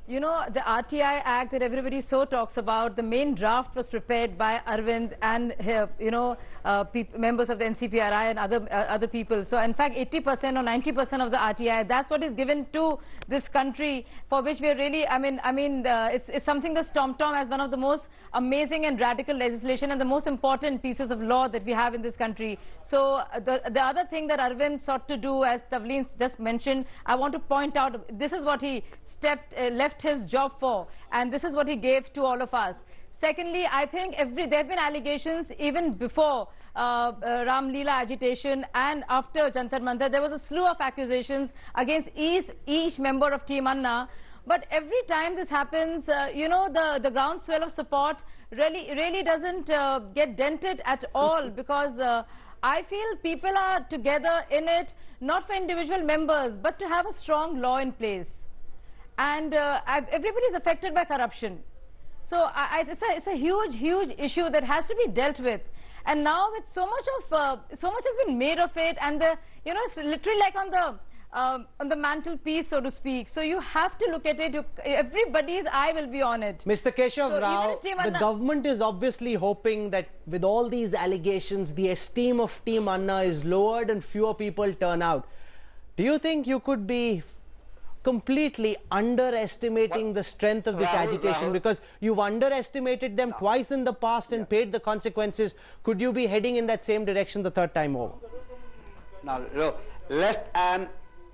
You know, the RTI Act that everybody so talks about, the main draft was prepared by Arvind and, you know, members of the NCPRI and other people. So, in fact, 80% or 90% of the RTI, that's what is given to this country, for which we are really, it's something that's stomped on as one of the most amazing and radical legislation and the most important pieces of law that we have in this country. So, the other thing that Arvind sought to do, as Tavleen just mentioned, I want to point out, this is what he left his job for, and this is what he gave to all of us. Secondly, I think there have been allegations even before Ram Leela agitation and after Jantar Mantar. There was a slew of accusations against each member of Team Anna. But every time this happens, you know, the groundswell of support really doesn't get dented at all, because I feel people are together in it, not for individual members, but to have a strong law in place. And everybody is affected by corruption. So it's a huge issue that has to be dealt with. And now with so much has been made of it, and you know, it's literally like on the mantelpiece, so to speak. So you have to look at it. Everybody's eye will be on it. Mr. Keshav Rao, the government is obviously hoping that with all these allegations, the esteem of Team Anna is lowered and fewer people turn out. Do you think you could be completely underestimating the strength of this agitation, because you've underestimated them twice in the past and paid the consequences? Could you be heading in that same direction the 3rd time over? No, lest I am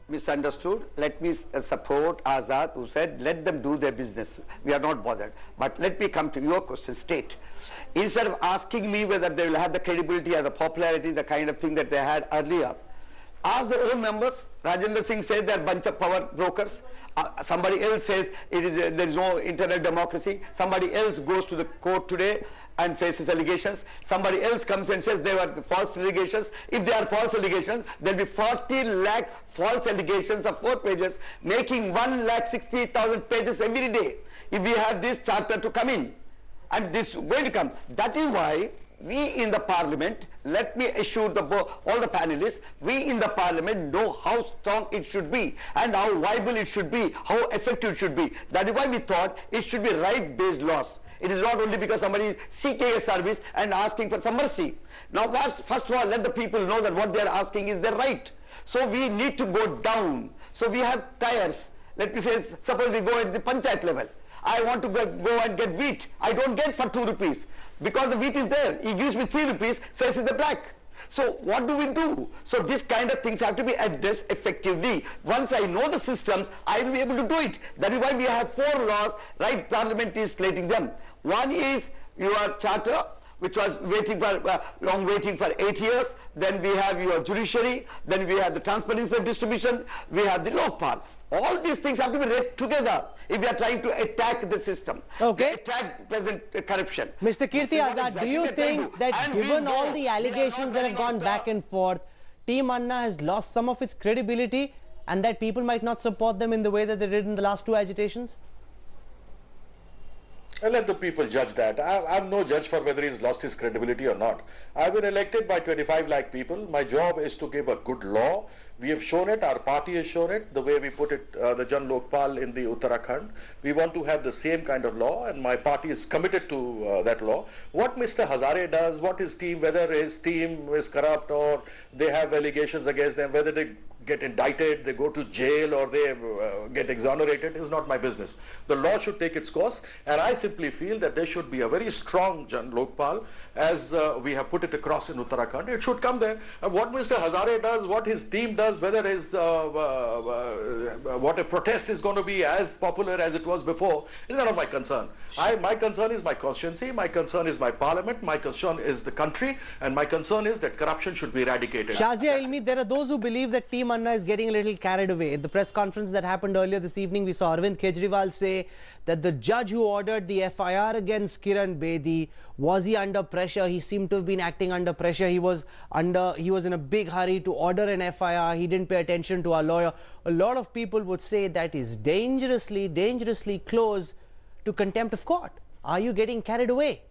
misunderstood, let me support Azad, who said let them do their business. We are not bothered. But let me come to your question, state. Instead of asking me whether they will have the credibility or the popularity, the kind of thing that they had earlier, ask their own members. Rajendra Singh says they are a bunch of power brokers. Somebody else says there is no internal democracy. Somebody else goes to the court today and faces allegations. Somebody else comes and says they were false allegations. If they are false allegations, there will be 40 lakh false allegations of 4 pages, making 1,60,000 pages every day if we have this charter to come in. And this is going to come. That is why we in the parliament, let me assure all the panelists, we in the parliament know how strong it should be and how viable it should be, how effective it should be. That is why we thought it should be right-based laws. It is not only because somebody is seeking a service and asking for some mercy. Now, first of all, let the people know that what they are asking is their right. So we need to go down. So we have tiers. Let me say, suppose we go at the panchayat level. I want to go and get wheat. I don't get for 2 rupees. Because the wheat is there. He gives me 3 rupees, says it's the black. So what do we do? So this kind of things have to be addressed effectively. Once I know the systems, I will be able to do it. That is why we have 4 laws, right? Parliament is slating them. One is your charter, which was waiting for 8 years. Then we have your judiciary. Then we have the transparency of distribution. We have the Lokpal. All these things have to be read together if we are trying to attack the system. Okay. Attack present corruption. Mr. Kirti Azad, do you think that given all the allegations that have gone back and forth, Team Anna has lost some of its credibility and that people might not support them in the way that they did in the last 2 agitations? I'll let the people judge that. I'm no judge for whether he's lost his credibility or not. I've been elected by 25 lakh people. My job is to give a good law. We have shown it, our party has shown it, the way we put it, the Jan Lokpal in the Uttarakhand. We want to have the same kind of law and my party is committed to that law. What Mr. Hazare does, what his team, whether his team is corrupt or they have allegations against them, whether they get indicted, they go to jail or they get exonerated is not my business. The law should take its course and I simply feel that there should be a very strong Jan Lokpal as we have put it across in Uttarakhand. It should come there. And what Mr. Hazare does, what his team does, whether his what a protest is going to be as popular as it was before is none of my concern. My concern is my constituency, my concern is my parliament, my concern is the country and my concern is that corruption should be eradicated. Shazia Ilmi, there are those who believe that Team Anna is getting a little carried away. At the press conference that happened earlier this evening, we saw Arvind Kejriwal say that the judge who ordered the FIR against Kiran Bedi, was he under pressure? He seemed to have been acting under pressure. He was in a big hurry to order an FIR. He didn't pay attention to our lawyer. A lot of people would say that is dangerously close to contempt of court. Are you getting carried away?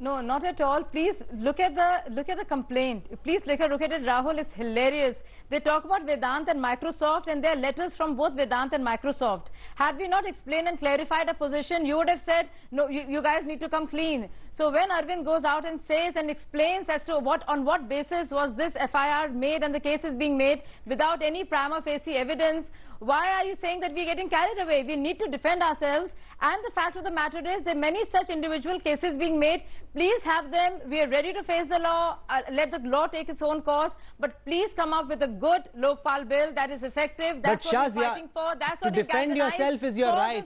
No, not at all. Please look at the complaint. Please look at it. Rahul, is hilarious. They talk about Vedant and Microsoft and there are letters from both Vedant and Microsoft. Had we not explained and clarified our position, you would have said, no, you guys need to come clean. So when Arvind goes out and says and explains as to on what basis was this FIR made and the case is being made without any prima facie evidence, why are you saying that we're getting carried away? We need to defend ourselves. And the fact of the matter is there are many such individual cases being made. Please have them. We are ready to face the law. Let the law take its own course. But please come up with a good Lokpal bill that is effective. That's what we're fighting for. That's what to defend yourself is your right.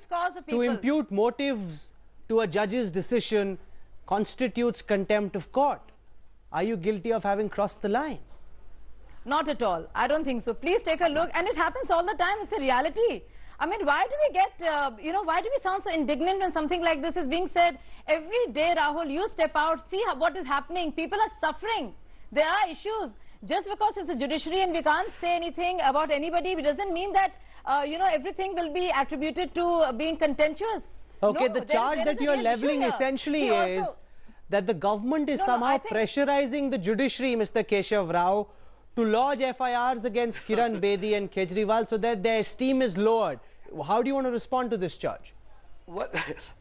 To impute motives to a judge's decision constitutes contempt of court. Are you guilty of having crossed the line? Not at all. I don't think so. Please take a look. And it happens all the time. It's a reality. I mean, why do we get, why do we sound so indignant when something like this is being said? Every day, Rahul, you step out, see what is happening. People are suffering. There are issues. Just because it's a judiciary and we can't say anything about anybody, it doesn't mean that, everything will be attributed to being contentious. Okay, no, the charge that you're leveling essentially is that the government is somehow pressurizing the judiciary, Mr. Keshav Rao, to lodge FIRs against Kiran Bedi and Kejriwal so that their esteem is lowered. How do you want to respond to this charge? Well,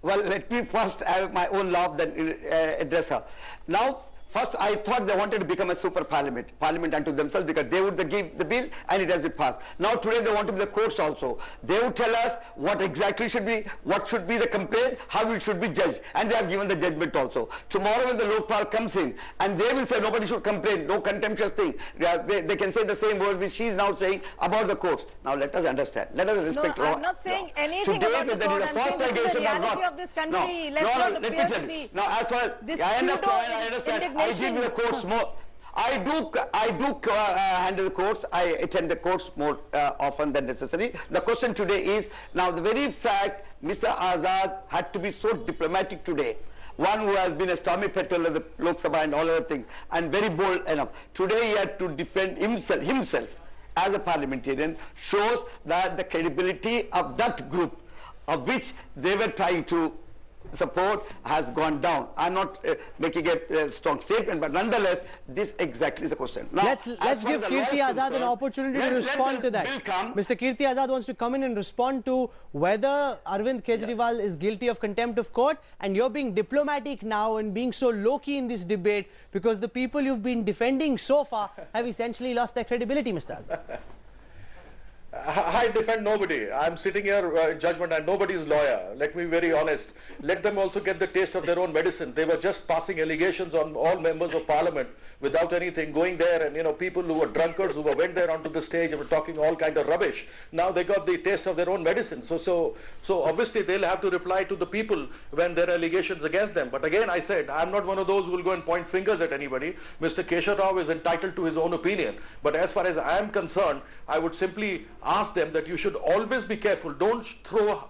let me first have my own law, then address her. Now, first, I thought they wanted to become a super parliament unto themselves because they would give the bill and it has been passed. Now today they want to be the courts also. They would tell us what exactly should be, what should be the complaint, how it should be judged, and they have given the judgment also. Tomorrow when the Lokpal comes in and they will say nobody should complain, no contemptuous thing, they can say the same words which she is now saying about the courts. Now let us understand, let us respect law. No, I'm not saying anything about the court. I'm saying this is the reality of this country. Let's not appear to be. Now as far as I understand. I deal with the courts more. I do handle the courts. I attend the courts more often than necessary. The question today is, now the very fact Mr. Azad had to be so diplomatic today, one who has been a stormy petrel of the Lok Sabha and all other things, and very bold enough. Today he had to defend himself as a parliamentarian, shows that the credibility of that group of which they were trying to support has gone down. I'm not making a strong statement, but nonetheless, this exactly is the question. Now, let's give Kirti Azad an opportunity to respond to that. Mr. Kirti Azad wants to come in and respond to whether Arvind Kejriwal is guilty of contempt of court, and you're being diplomatic now and being so low-key in this debate because the people you've been defending so far have essentially lost their credibility, Mr. Azad. I defend nobody. I'm sitting here in judgment and nobody's lawyer. Let me be very honest. Let them also get the taste of their own medicine. They were just passing allegations on all members of parliament without anything, going there and, you know, people who were drunkards who went there onto the stage and were talking all kind of rubbish. Now they got the taste of their own medicine. So obviously they'll have to reply to the people when there are allegations against them. But again, I said, I'm not one of those who will go and point fingers at anybody. Mr. Keshav Rao is entitled to his own opinion. But as far as I am concerned, I would simply ask them that you should always be careful. Don't throw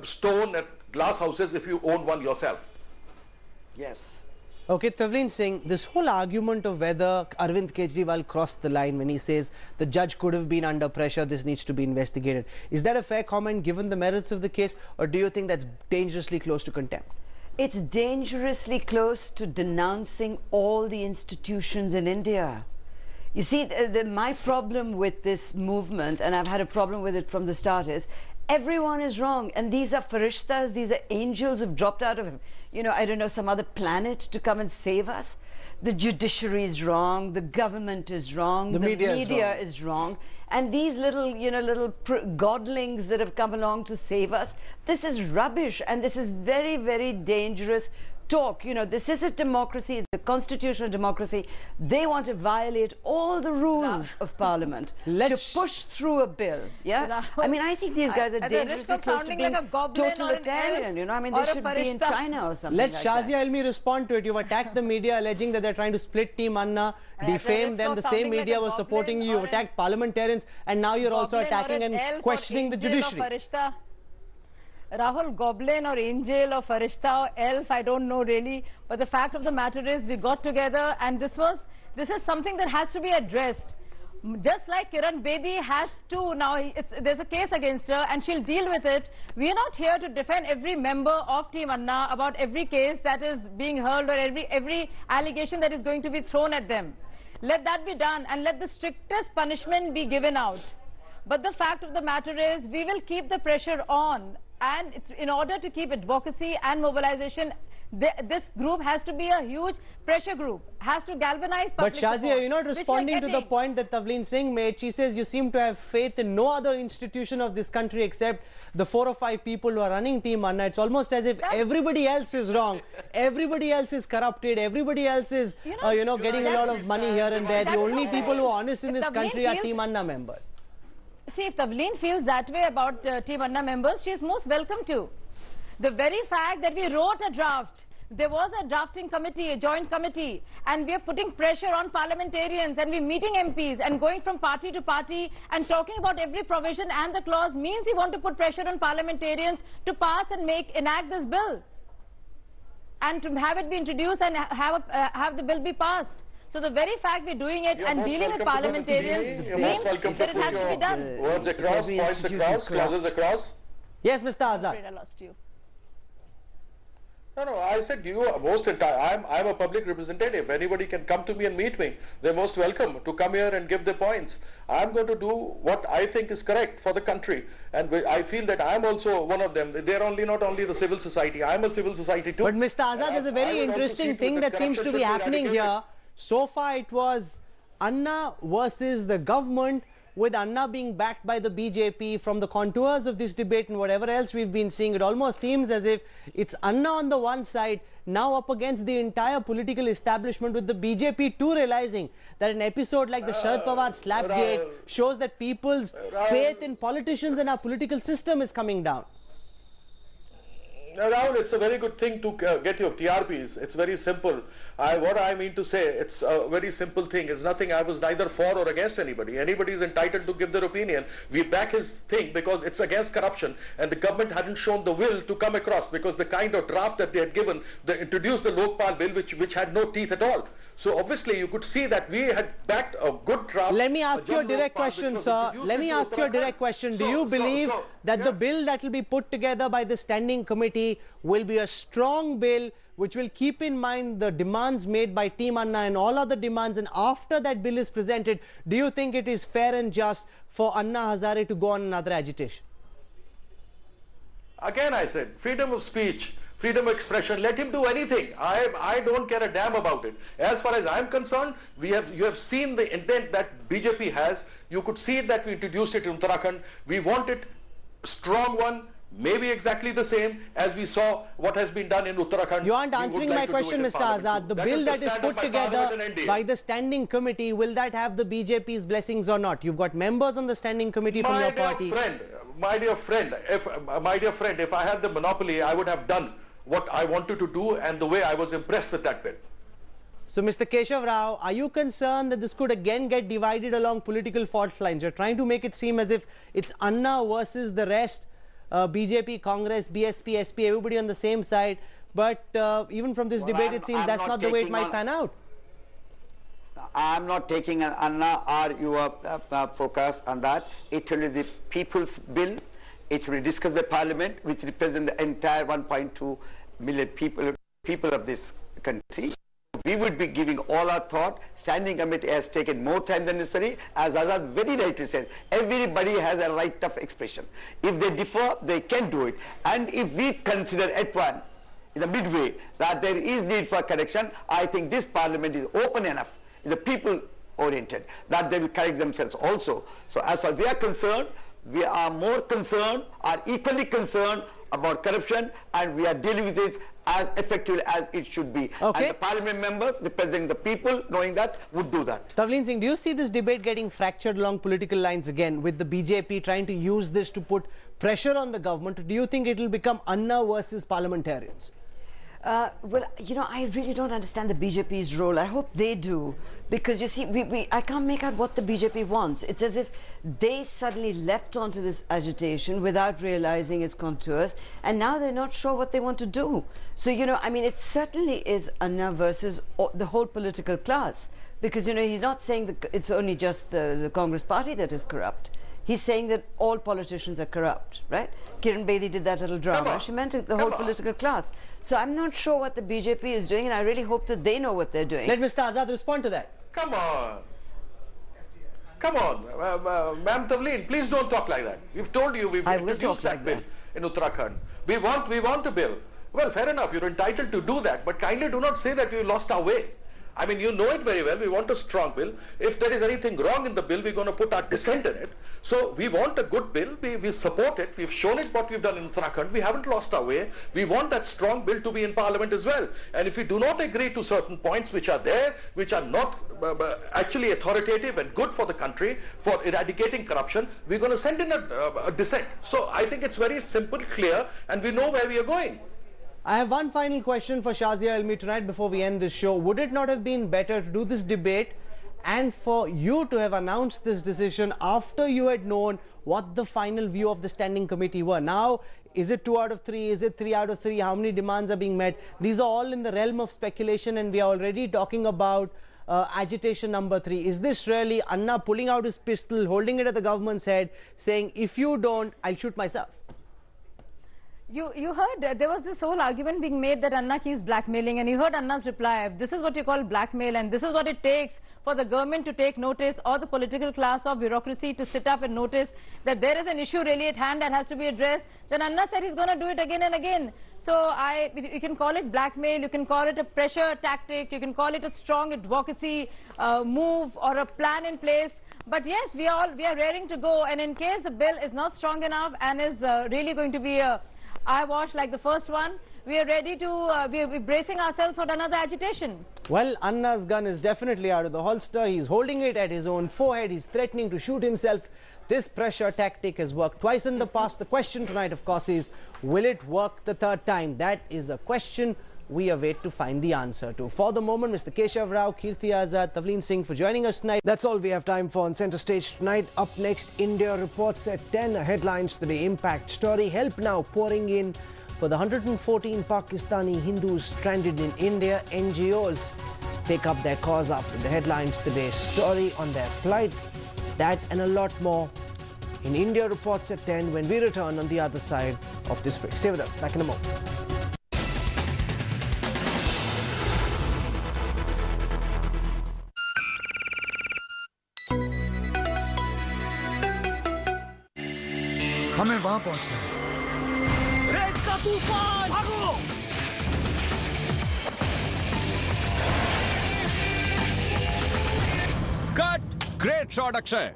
stone at glass houses if you own one yourself. Yes. Okay, Tavleen Singh, this whole argument of whether Arvind Kejriwal crossed the line when he says the judge could have been under pressure, this needs to be investigated. Is that a fair comment given the merits of the case, or do you think that's dangerously close to contempt? It's dangerously close to denouncing all the institutions in India. You see, my problem with this movement, and I've had a problem with it from the start, is everyone is wrong. And these are farishtas, these are angels who've dropped out of, you know, I don't know, some other planet to come and save us. The judiciary is wrong, the government is wrong, the media is wrong. And these little, you know, little godlings that have come along to save us, this is rubbish, and this is very, very dangerous talk. You know, this is a democracy, it's a constitutional democracy. They want to violate all the rules of parliament to push through a bill. Yeah, I mean, I think these guys are dangerously close to being totalitarian. You know, I mean, they should be in China or something. Let Shazia Ilmi respond to it. You've attacked the media, alleging that they're trying to split Team Anna, defame them. The same media was supporting you. You've attacked parliamentarians, and now you're also attacking and questioning the judiciary. Rahul, goblin or angel or farishta or elf, I don't know really, but the fact of the matter is we got together, and this is something that has to be addressed. Just like Kiran Bedi has to now, there's a case against her and she'll deal with it. We are not here to defend every member of Team Anna about every case that is being hurled or every allegation that is going to be thrown at them. Let that be done, and let the strictest punishment be given out. But the fact of the matter is we will keep the pressure on. And in order to keep advocacy and mobilization, this group has to be a huge pressure group, has to galvanize public support. But Shazia, you're not responding to the point that Tavleen Singh made. She says you seem to have faith in no other institution of this country except the 4 or 5 people who are running Team Anna. It's almost as if everybody else is wrong, everybody else is corrupted, everybody else is, you know, getting a lot of money here and there. The only people who are honest in this country are Team Anna members. See, if Tavleen feels that way about Team Anna members, she is most welcome to. The very fact that we wrote a draft, there was a drafting committee, a joint committee, and we are putting pressure on parliamentarians, and we're meeting MPs and going from party to party and talking about every provision and the clause means we want to put pressure on parliamentarians to pass and enact this bill and to have it be introduced and have the bill be passed. So the very fact we're doing it and dealing with parliamentarians means that it has to be done. Words across, points across, clauses across. Yes, Mr. Azad. I'm afraid I lost you. No, I said you are most entitled. I'm a public representative. Anybody can come to me and meet me. They're most welcome to come here and give their points. I'm going to do what I think is correct for the country, and I feel that I'm also one of them. They're not only the civil society. I'm a civil society too. But Mr. Azad, there's a very interesting thing that seems to be happening here. So far it was Anna versus the government, with Anna being backed by the BJP. From the contours of this debate and whatever else we've been seeing, it almost seems as if it's Anna on the one side now up against the entire political establishment, with the BJP too realizing that an episode like the Sharad Pawar slapgate shows that people's faith in politicians and our political system is coming down. Rahul, it's a very good thing to get your TRPs. It's very simple. What I mean to say, it's a very simple thing. It's nothing. I was neither for or against anybody. Anybody is entitled to give their opinion. We back his thing because it's against corruption, and the government hadn't shown the will to come across, because the kind of draft that they had given, they introduced the Lokpal bill, which had no teeth at all. So obviously you could see that we had backed a good draft. Let me ask you a direct question, sir. Let me ask you a direct question. Do you believe that the bill that will be put together by the standing committee will be a strong bill which will keep in mind the demands made by Team Anna and all other demands, and after that bill is presented, do you think it is fair and just for Anna Hazare to go on another agitation? Again, I said, freedom of speech, freedom of expression, let him do anything. I don't care a damn about it. As far as I'm concerned, you have seen the intent that BJP has. You could see it that we introduced it in Uttarakhand. We want it a strong one, maybe exactly the same as we saw what has been done in Uttarakhand. You aren't answering my question, Mr. Azad. The bill that is put together by the standing committee, will that have the BJP's blessings or not? You've got members on the standing committee from your party. My dear friend, if I had the monopoly, I would have done what I wanted to do and the way I was impressed with that bill. So, Mr. Keshav Rao, are you concerned that this could again get divided along political fault lines? You're trying to make it seem as if it's Anna versus the rest, BJP, Congress, BSP, SP, everybody on the same side. But even from this debate, it seems that's not the way it might pan out. I'm not taking an Anna or your focus on that. It will be the people's bill. It will be discussed by Parliament, which represents the entire 1.2 million people of this country. We would be giving all our thought. Standing committee has taken more time than necessary. As Azad very rightly says, everybody has a right of expression. If they differ, they can do it. And if we consider at one, in the midway, that there is need for correction, I think this Parliament is open enough, is a people oriented, that they will correct themselves also. So as far as we are concerned, we are more concerned, are equally concerned about corruption, and we are dealing with it as effectively as it should be. Okay. And the Parliament members representing the people, knowing that, would do that. Tavleen Singh, do you see this debate getting fractured along political lines again, with the BJP trying to use this to put pressure on the government? Do you think it will become Anna versus parliamentarians? Well, you know, I really don't understand the BJP's role. I hope they do, because you see, I can't make out what the BJP wants. It's as if they suddenly leapt onto this agitation without realizing its contours, and now they're not sure what they want to do. So, you know, I mean, it certainly is Anna versus the whole political class, because, you know, he's not saying that it's only just the Congress party that is corrupt. He's saying that all politicians are corrupt, right? Kiran Bedi did that little drama. She meant the whole political class. So I'm not sure what the BJP is doing, and I really hope that they know what they're doing. Let Mr. Azad respond to that. Come on. Come on. Ma'am Tavleen, please don't talk like that. We've told you we've introduced that bill in Uttarakhand. We want a bill. Well, fair enough. You're entitled to do that. But kindly do not say that we lost our way. I mean, you know it very well. We want a strong bill. If there is anything wrong in the bill, we're going to put our dissent in it. So we want a good bill. We support it. We've shown it what we've done in Uttarakhand. We haven't lost our way. We want that strong bill to be in Parliament as well. And if we do not agree to certain points which are there, which are not actually authoritative and good for the country, for eradicating corruption, we're going to send in a dissent. So I think it's very simple, clear, and we know where we are going. I have one final question for Shazia Ilmi tonight before we end this show. Would it not have been better to do this debate and for you to have announced this decision after you had known what the final view of the standing committee were? Now, is it 2 out of 3? Is it 3 out of 3? How many demands are being met? These are all in the realm of speculation, and we are already talking about agitation number 3. Is this really Anna pulling out his pistol, holding it at the government's head, saying, if you don't, I'll shoot myself? You heard there was this whole argument being made that Anna keeps blackmailing, and you heard Anna's reply. This is what you call blackmail, and this is what it takes for the government to take notice, or the political class or bureaucracy to sit up and notice that there is an issue really at hand that has to be addressed. Then Anna said he's going to do it again and again. So you can call it blackmail, you can call it a pressure tactic, you can call it a strong advocacy move or a plan in place. But yes, we are raring to go, and in case the bill is not strong enough and is really going to be a eyewash like the first one, we are ready to, we're bracing ourselves for another agitation. Well, Anna's gun is definitely out of the holster. He's holding it at his own forehead. He's threatening to shoot himself. This pressure tactic has worked twice in the past. The question tonight, of course, is will it work the third time? That is a question we await to find the answer to. For the moment, Mr. Keshav Rao, Kirti Azad, Tavleen Singh for joining us tonight. That's all we have time for on Centre Stage tonight. Up next, India reports at 10. Headlines today. Impact story. Help now pouring in for the 114 Pakistani Hindus stranded in India. NGOs take up their cause up in the headlines today. Story on their plight, that and a lot more in India Reports at 10 when we return on the other side of this break. Stay with us. Back in a moment. हमें वहां पहुंचना है। रेत का तूफान, भागो! Cut! Great shot Akshay.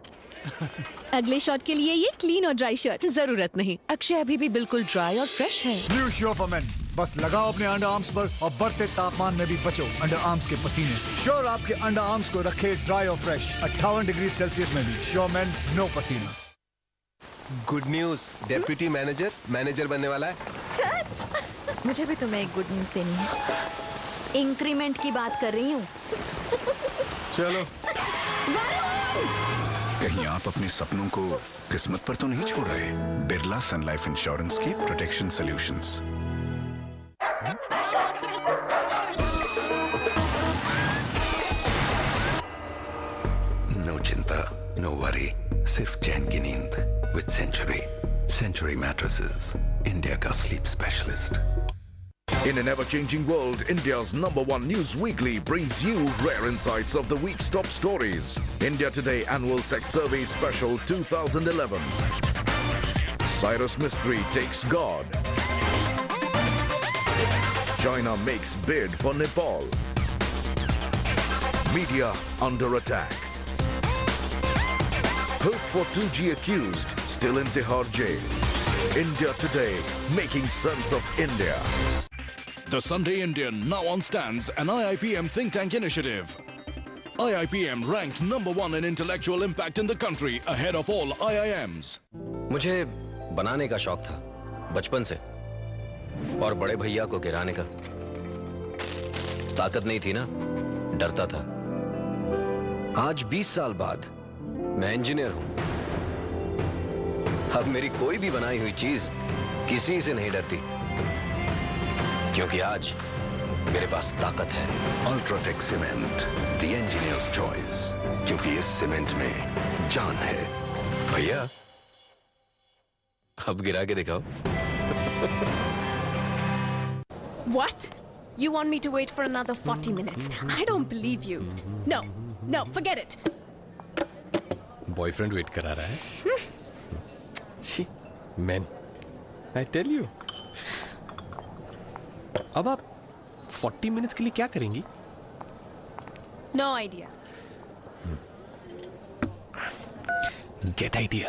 अगले shot के लिए ये क्लीन और ड्राई शर्ट जरूरत नहीं। अक्षय अभी भी बिल्कुल ड्राई और फ्रेश है। न्यू श्योर फॉर मेन, बस लगाओ अपने अंडर आर्म्स पर और बढ़ते तापमान में भी बचो अंडर आर्म्स के पसीने से। श्योर आपके अंडर आर्म्स को रखे ड्राई और फ्रेश 58 डिग्री सेल्सियस में भी। श्योर मेन, नो पसीना। गुड न्यूज, डेप्यूटी मैनेजर बनने वाला है। सच? मुझे भी तुम्हें एक गुड न्यूज देनी है। इंक्रीमेंट की बात कर रही हूँ। चलो। कहीं आप अपने सपनों को किस्मत पर तो नहीं छोड़ रहे? बिरला सन लाइफ इंश्योरेंस की प्रोटेक्शन सॉल्यूशंस। नो चिंता, नो वरी, सिर्फ चैन की नींद with Century Mattresses, India ka sleep specialist. In an ever-changing world, India's #1 news weekly brings you rare insights of the week's top stories. India Today Annual Sex Survey Special 2011. Cyrus Mistry takes God. China makes bid for Nepal. Media under attack. Hope for 2G accused still in Tihar jail. India Today, making sense of India. The Sunday Indian now on stands an IIPM think tank initiative. IIPM ranked #1 in intellectual impact in the country ahead of all IIMs. मुझे बनाने का शौक था बचपन से और बड़े भैया को गिराने का। ताकत नहीं थी ना, डरता था। आज 20 साल बाद मैं इंजीनियर हूं। अब मेरी कोई भी बनाई हुई चीज किसी से नहीं डरती, क्योंकि आज मेरे पास ताकत है। UltraTech cement, the engineers choice, क्योंकि इस सीमेंट में जान है। भैया अब गिरा के दिखाओ। What? You want me to wait for another 40 minutes? I don't believe you. No, forget it. Boyfriend wait करा रहा है। She, man, I tell you. अब आप 40 मिनट्स के लिए क्या करेंगी? No idea. Get idea.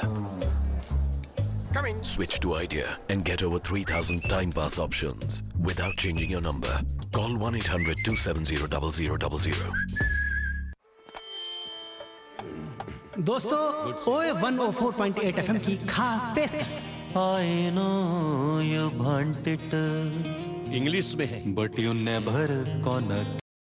Coming. Switch to Idea and get over 3,000 time pass options without changing your number. Call 1-800-270-0000. दोस्तों, OA 104.8 FM की खास पेशकश। I know you want it. English में है। But you never gonna